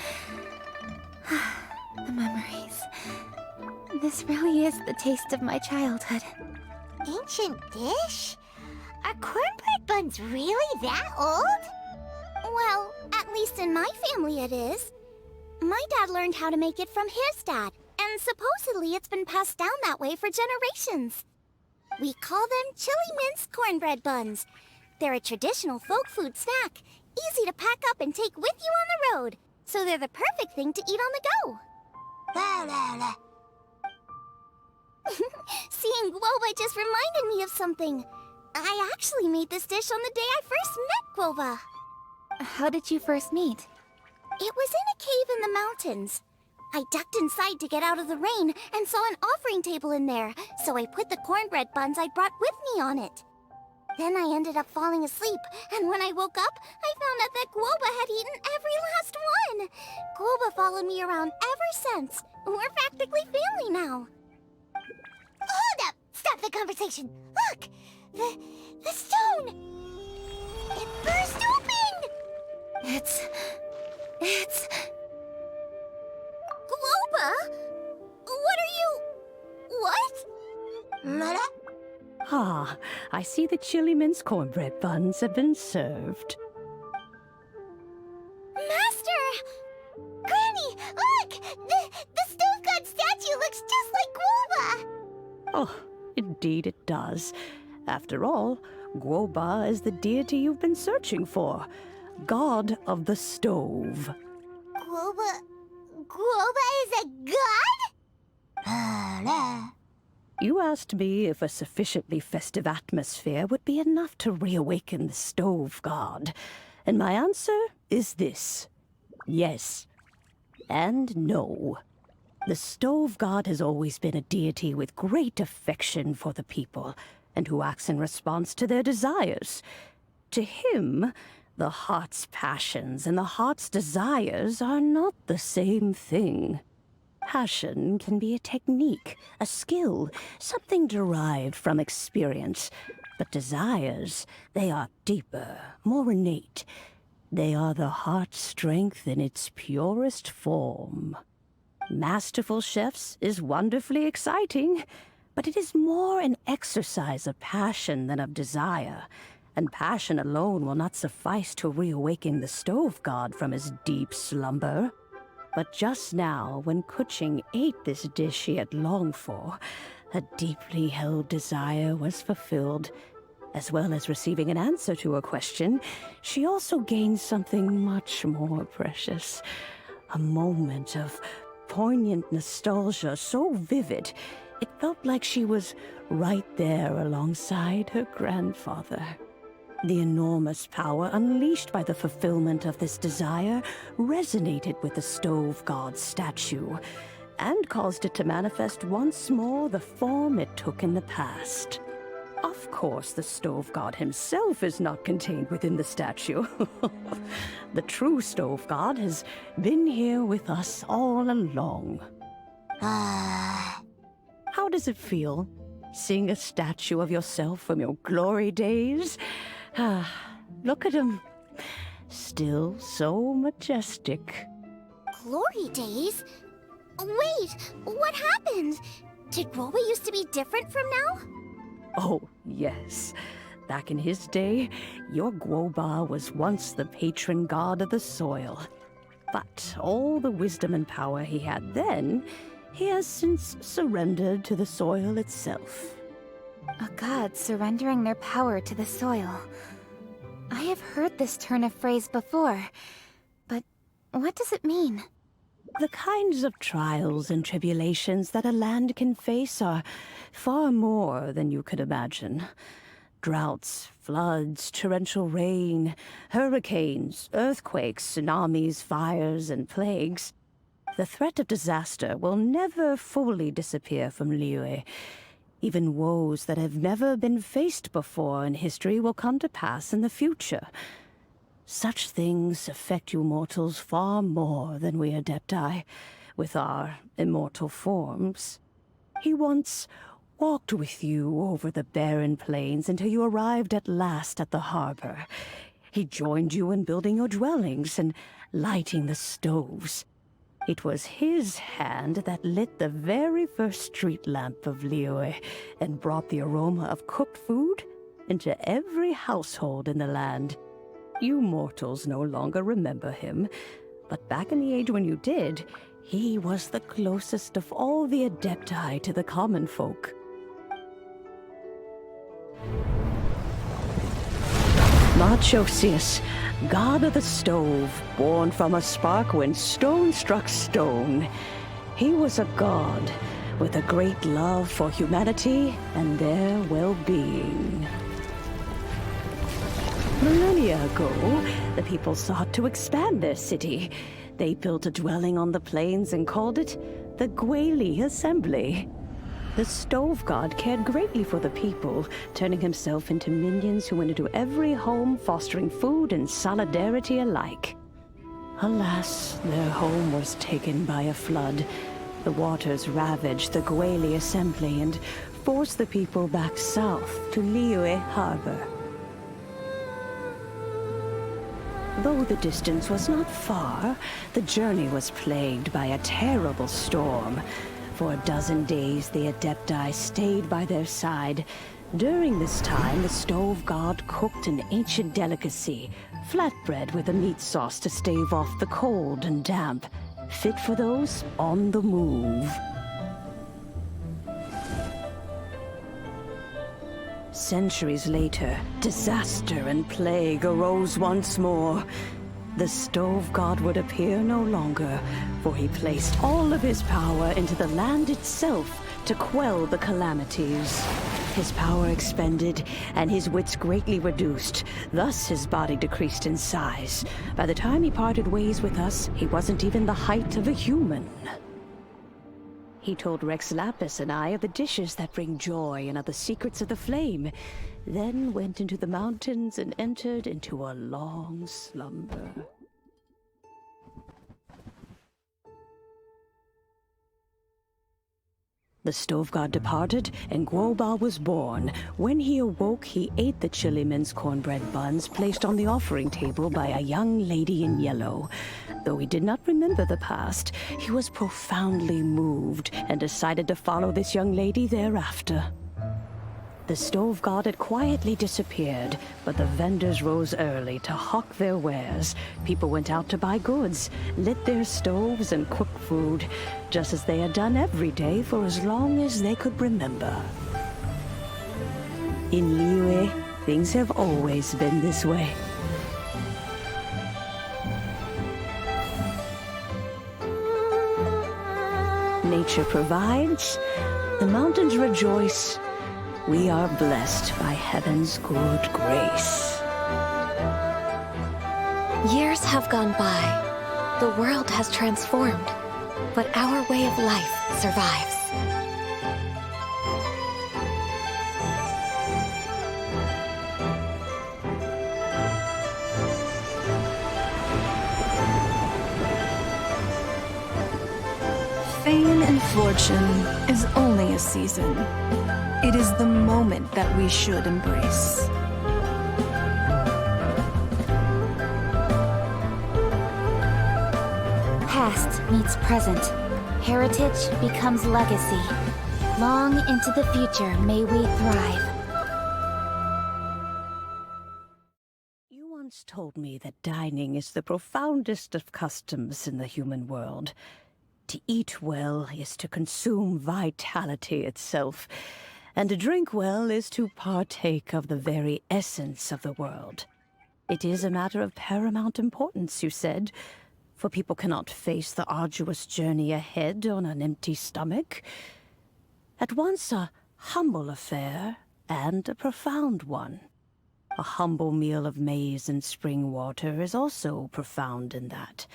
The memories. This really is the taste of my childhood.
Ancient dish? Are cornbread buns really that old?
Well, at least in my family it is. My dad learned how to make it from his dad, and supposedly it's been passed down that way for generations. We call them chili mince cornbread buns. They're a traditional folk food snack, easy to pack up and take with you on the road, so they're the perfect thing to eat on the go. Seeing Guoba just reminded me of something. I actually made this dish on the day I first met Guoba.
How did you first meet?
It was in a cave in the mountains. I ducked inside to get out of the rain and saw an offering table in there, so I put the cornbread buns I'd brought with me on it. Then I ended up falling asleep, and when I woke up, I found out that Guoba had eaten every last one. Guoba followed me around ever since. We're practically family now.
Hold up! Stop the conversation! Look! The stone! It burst open!
It's...
Guoba? What are you... What?
Mother?
Ah, I see the chili mince cornbread buns have been served.
Master! Granny, look! The stove god statue looks just like Guoba!
Oh, Indeed it does. After all, Guoba is the deity you've been searching for. God of the stove.
Guoba is a god?
You asked me if a sufficiently festive atmosphere would be enough to reawaken the stove god. And my answer is this. Yes. And no. The stove god has always been a deity with great affection for the people, and who acts in response to their desires. To him, the heart's passions and the heart's desires are not the same thing. Passion can be a technique, a skill, something derived from experience. But desires, they are deeper, more innate. They are the heart's strength in its purest form. Masterful chefs is wonderfully exciting, but it is more an exercise of passion than of desire. And passion alone will not suffice to reawaken the stove god from his deep slumber. But just now, when Kuching ate this dish she had longed for, a deeply held desire was fulfilled. As well as receiving an answer to her question, she also gained something much more precious. A moment of poignant nostalgia so vivid, it felt like she was right there alongside her grandfather. The enormous power unleashed by the fulfillment of this desire resonated with the stove god's statue, and caused it to manifest once more the form it took in the past. Of course, the stove god himself is not contained within the statue. The true stove god has been here with us all along. How does it feel, seeing a statue of yourself from your glory days? Look at him. Still so majestic.
Glory days? Wait, what happened? Did Guoba used to be different from now?
Oh, yes. Back in his day, your Guoba was once the patron god of the soil. But all the wisdom and power he had then, he has since surrendered to the soil itself.
A god surrendering their power to the soil. I have heard this turn of phrase before, but what does it mean?
The kinds of trials and tribulations that a land can face are far more than you could imagine. Droughts, floods, torrential rain, hurricanes, earthquakes, tsunamis, fires, and plagues. The threat of disaster will never fully disappear from Liyue. Even woes that have never been faced before in history will come to pass in the future. Such things affect you mortals far more than we Adepti, with our immortal forms. He once walked with you over the barren plains until you arrived at last at the harbor. He joined you in building your dwellings and lighting the stoves. It was his hand that lit the very first street lamp of Liyue and brought the aroma of cooked food into every household in the land. You mortals no longer remember him, but back in the age when you did, he was the closest of all the Adepti to the common folk. Machosius, god of the stove, born from a spark when stone struck stone. He was a god with a great love for humanity and their well-being. Millennia ago, the people sought to expand their city. They built a dwelling on the plains and called it the Guili Assembly. The stove god cared greatly for the people, turning himself into minions who went into every home, fostering food and solidarity alike. Alas, their home was taken by a flood. The waters ravaged the Guili Assembly and forced the people back south to Liyue Harbor. Though the distance was not far, the journey was plagued by a terrible storm. For a dozen days, the Adepti stayed by their side. During this time, the stove god cooked an ancient delicacy, flatbread with a meat sauce to stave off the cold and damp, fit for those on the move. Centuries later, disaster and plague arose once more. The stove god would appear no longer, for he placed all of his power into the land itself to quell the calamities. His power expended, and his wits greatly reduced. Thus his body decreased in size. By the time he parted ways with us, he wasn't even the height of a human. He told Rex Lapis and I of the dishes that bring joy and of the secrets of the flame, then went into the mountains and entered into a long slumber. The stove god departed, and Guoba was born. When he awoke, he ate the chili mince cornbread buns placed on the offering table by a young lady in yellow. Though he did not remember the past, he was profoundly moved and decided to follow this young lady thereafter. The stove god had quietly disappeared, but the vendors rose early to hawk their wares. People went out to buy goods, lit their stoves, and cooked food, just as they had done every day for as long as they could remember. In Liyue, things have always been this way. Nature provides, the mountains rejoice. We are blessed by heaven's good grace.
Years have gone by. The world has transformed, but our way of life survives.
Fame and fortune is only a season. It is the moment that we should embrace.
Past meets present. Heritage becomes legacy. Long into the future may we thrive.
You once told me that dining is the profoundest of customs in the human world. To eat well is to consume vitality itself, and to drink well is to partake of the very essence of the world. It is a matter of paramount importance, you said, for people cannot face the arduous journey ahead on an empty stomach. At once a humble affair and a profound one. A humble meal of maize and spring water is also profound in that.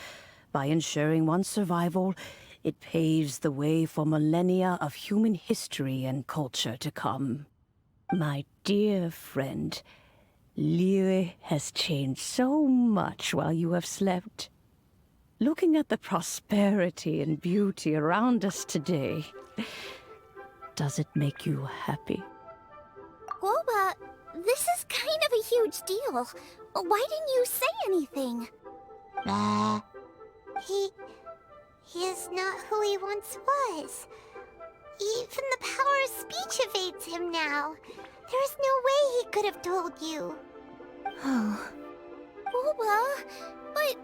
By ensuring one's survival, it paves the way for millennia of human history and culture to come. My dear friend, Liyue has changed so much while you have slept. Looking at the prosperity and beauty around us today, does it make you happy?
Guoba, this is kind of a huge deal. Why didn't you say anything?
He is not who he once was. Even the power of speech evades him now. There is no way he could have told you.
Oh. Guoba, but...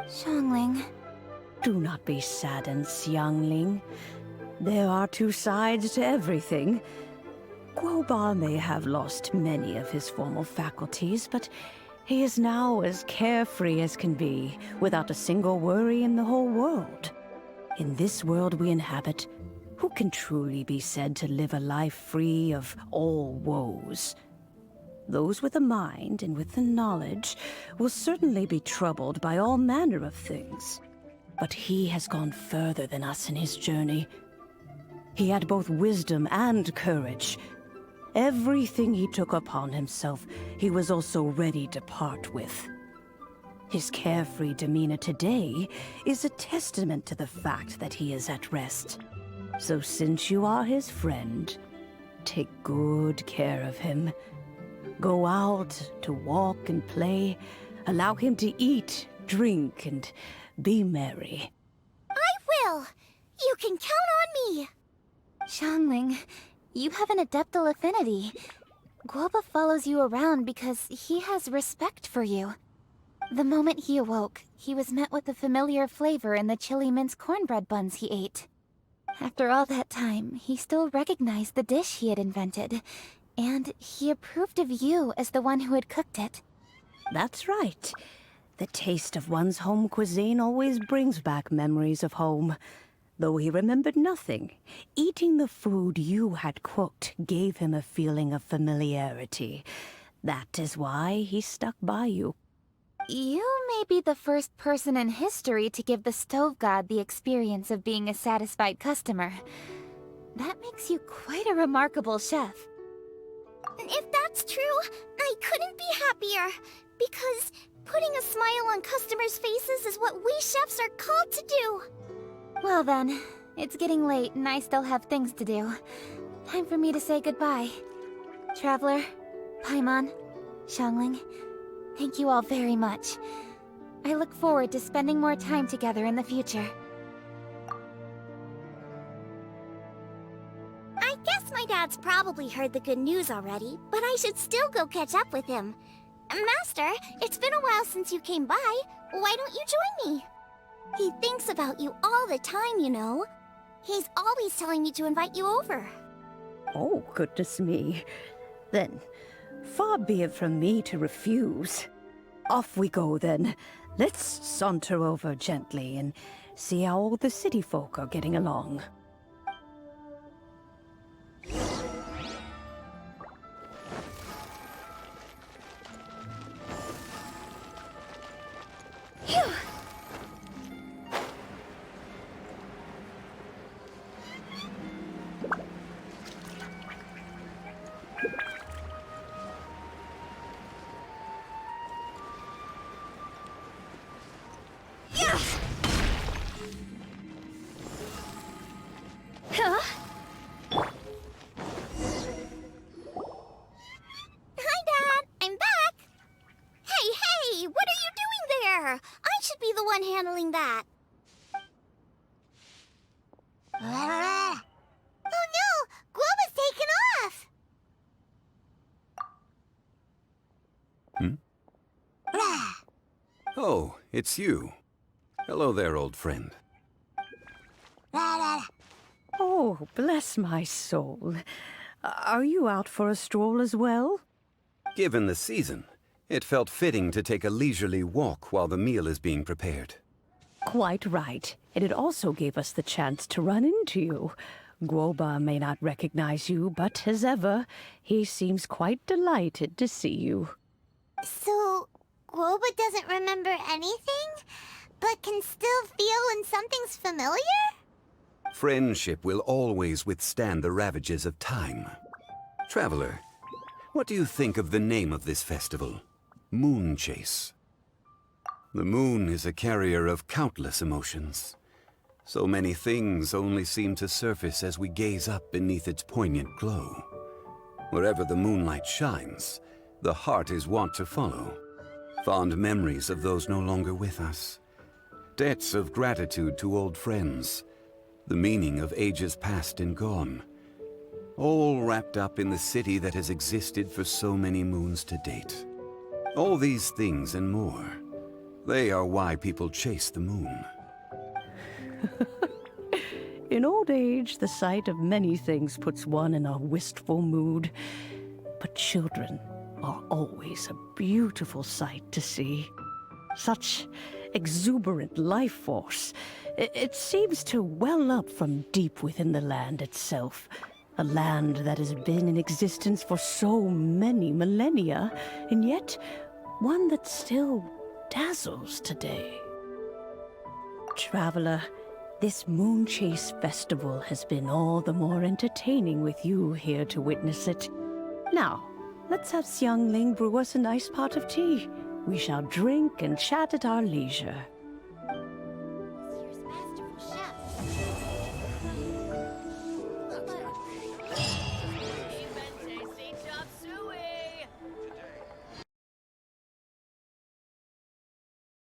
Xiangling.
Do not be saddened, Xiangling. There are two sides to everything. Guoba may have lost many of his formal faculties, but he is now as carefree as can be, without a single worry in the whole world. In this world we inhabit, who can truly be said to live a life free of all woes? Those with a mind and with the knowledge will certainly be troubled by all manner of things. But he has gone further than us in his journey. He had both wisdom and courage. Everything he took upon himself, he was also ready to part with. His carefree demeanor today is a testament to the fact that he is at rest. So since you are his friend, take good care of him. Go out to walk and play. Allow him to eat, drink, and be merry.
I will! You can count on me!
Xiangling, you have an adeptal affinity. Guoba follows you around because he has respect for you. The moment he awoke, he was met with a familiar flavor in the chili mince cornbread buns he ate.
After all that time, he still recognized the dish he had invented, and he approved of you as the one who had cooked it.
That's right. The taste of one's home cuisine always brings back memories of home. Though he remembered nothing, eating the food you had cooked gave him a feeling of familiarity. That is why he stuck by you.
You may be the first person in history to give the stove god the experience of being a satisfied customer. That makes you quite a remarkable chef.
If that's true, I couldn't be happier. Because putting a smile on customers' faces is what we chefs are called to do.
Well then, it's getting late and I still have things to do. Time for me to say goodbye. Traveler, Paimon, Xiangling, thank you all very much. I look forward to spending more time together in the future.
I guess my dad's probably heard the good news already, but I should still go catch up with him. Master, it's been a while since you came by. Why don't you join me? He thinks about you all the time, you know. He's always telling me to invite you over.
Oh, goodness me. Then, far be it from me to refuse. Off we go, then. Let's saunter over gently and see how all the city folk are getting along.
Phew!
Huh?
Hi, Dad. I'm back. Hey, what are you doing there? I should be the one handling that. Oh no! Guoba's taken off!
Oh, it's you. Hello there, old friend.
Oh, bless my soul. Are you out for a stroll as well?
Given the season, it felt fitting to take a leisurely walk while the meal is being prepared.
Quite right. And it also gave us the chance to run into you. Guoba may not recognize you, but as ever, he seems quite delighted to see you.
So, Guoba doesn't remember anything, but can still feel when something's familiar?
Friendship will always withstand the ravages of time. Traveler, what do you think of the name of this festival? Moon Chase. The moon is a carrier of countless emotions. So many things only seem to surface as we gaze up beneath its poignant glow. Wherever the moonlight shines, the heart is wont to follow. Fond memories of those no longer with us. Debts of gratitude to old friends. The meaning of ages past and gone. All wrapped up in the city that has existed for so many moons to date. All these things and more. They are why people chase the moon.
In old age, the sight of many things puts one in a wistful mood. But children are always a beautiful sight to see. Such exuberant life force. It seems to well up from deep within the land itself. A land that has been in existence for so many millennia, and yet one that still dazzles today. Traveler, this Moon Chase Festival has been all the more entertaining with you here to witness it. Now, let's have Xiangling brew us a nice pot of tea. We shall drink and chat at our leisure.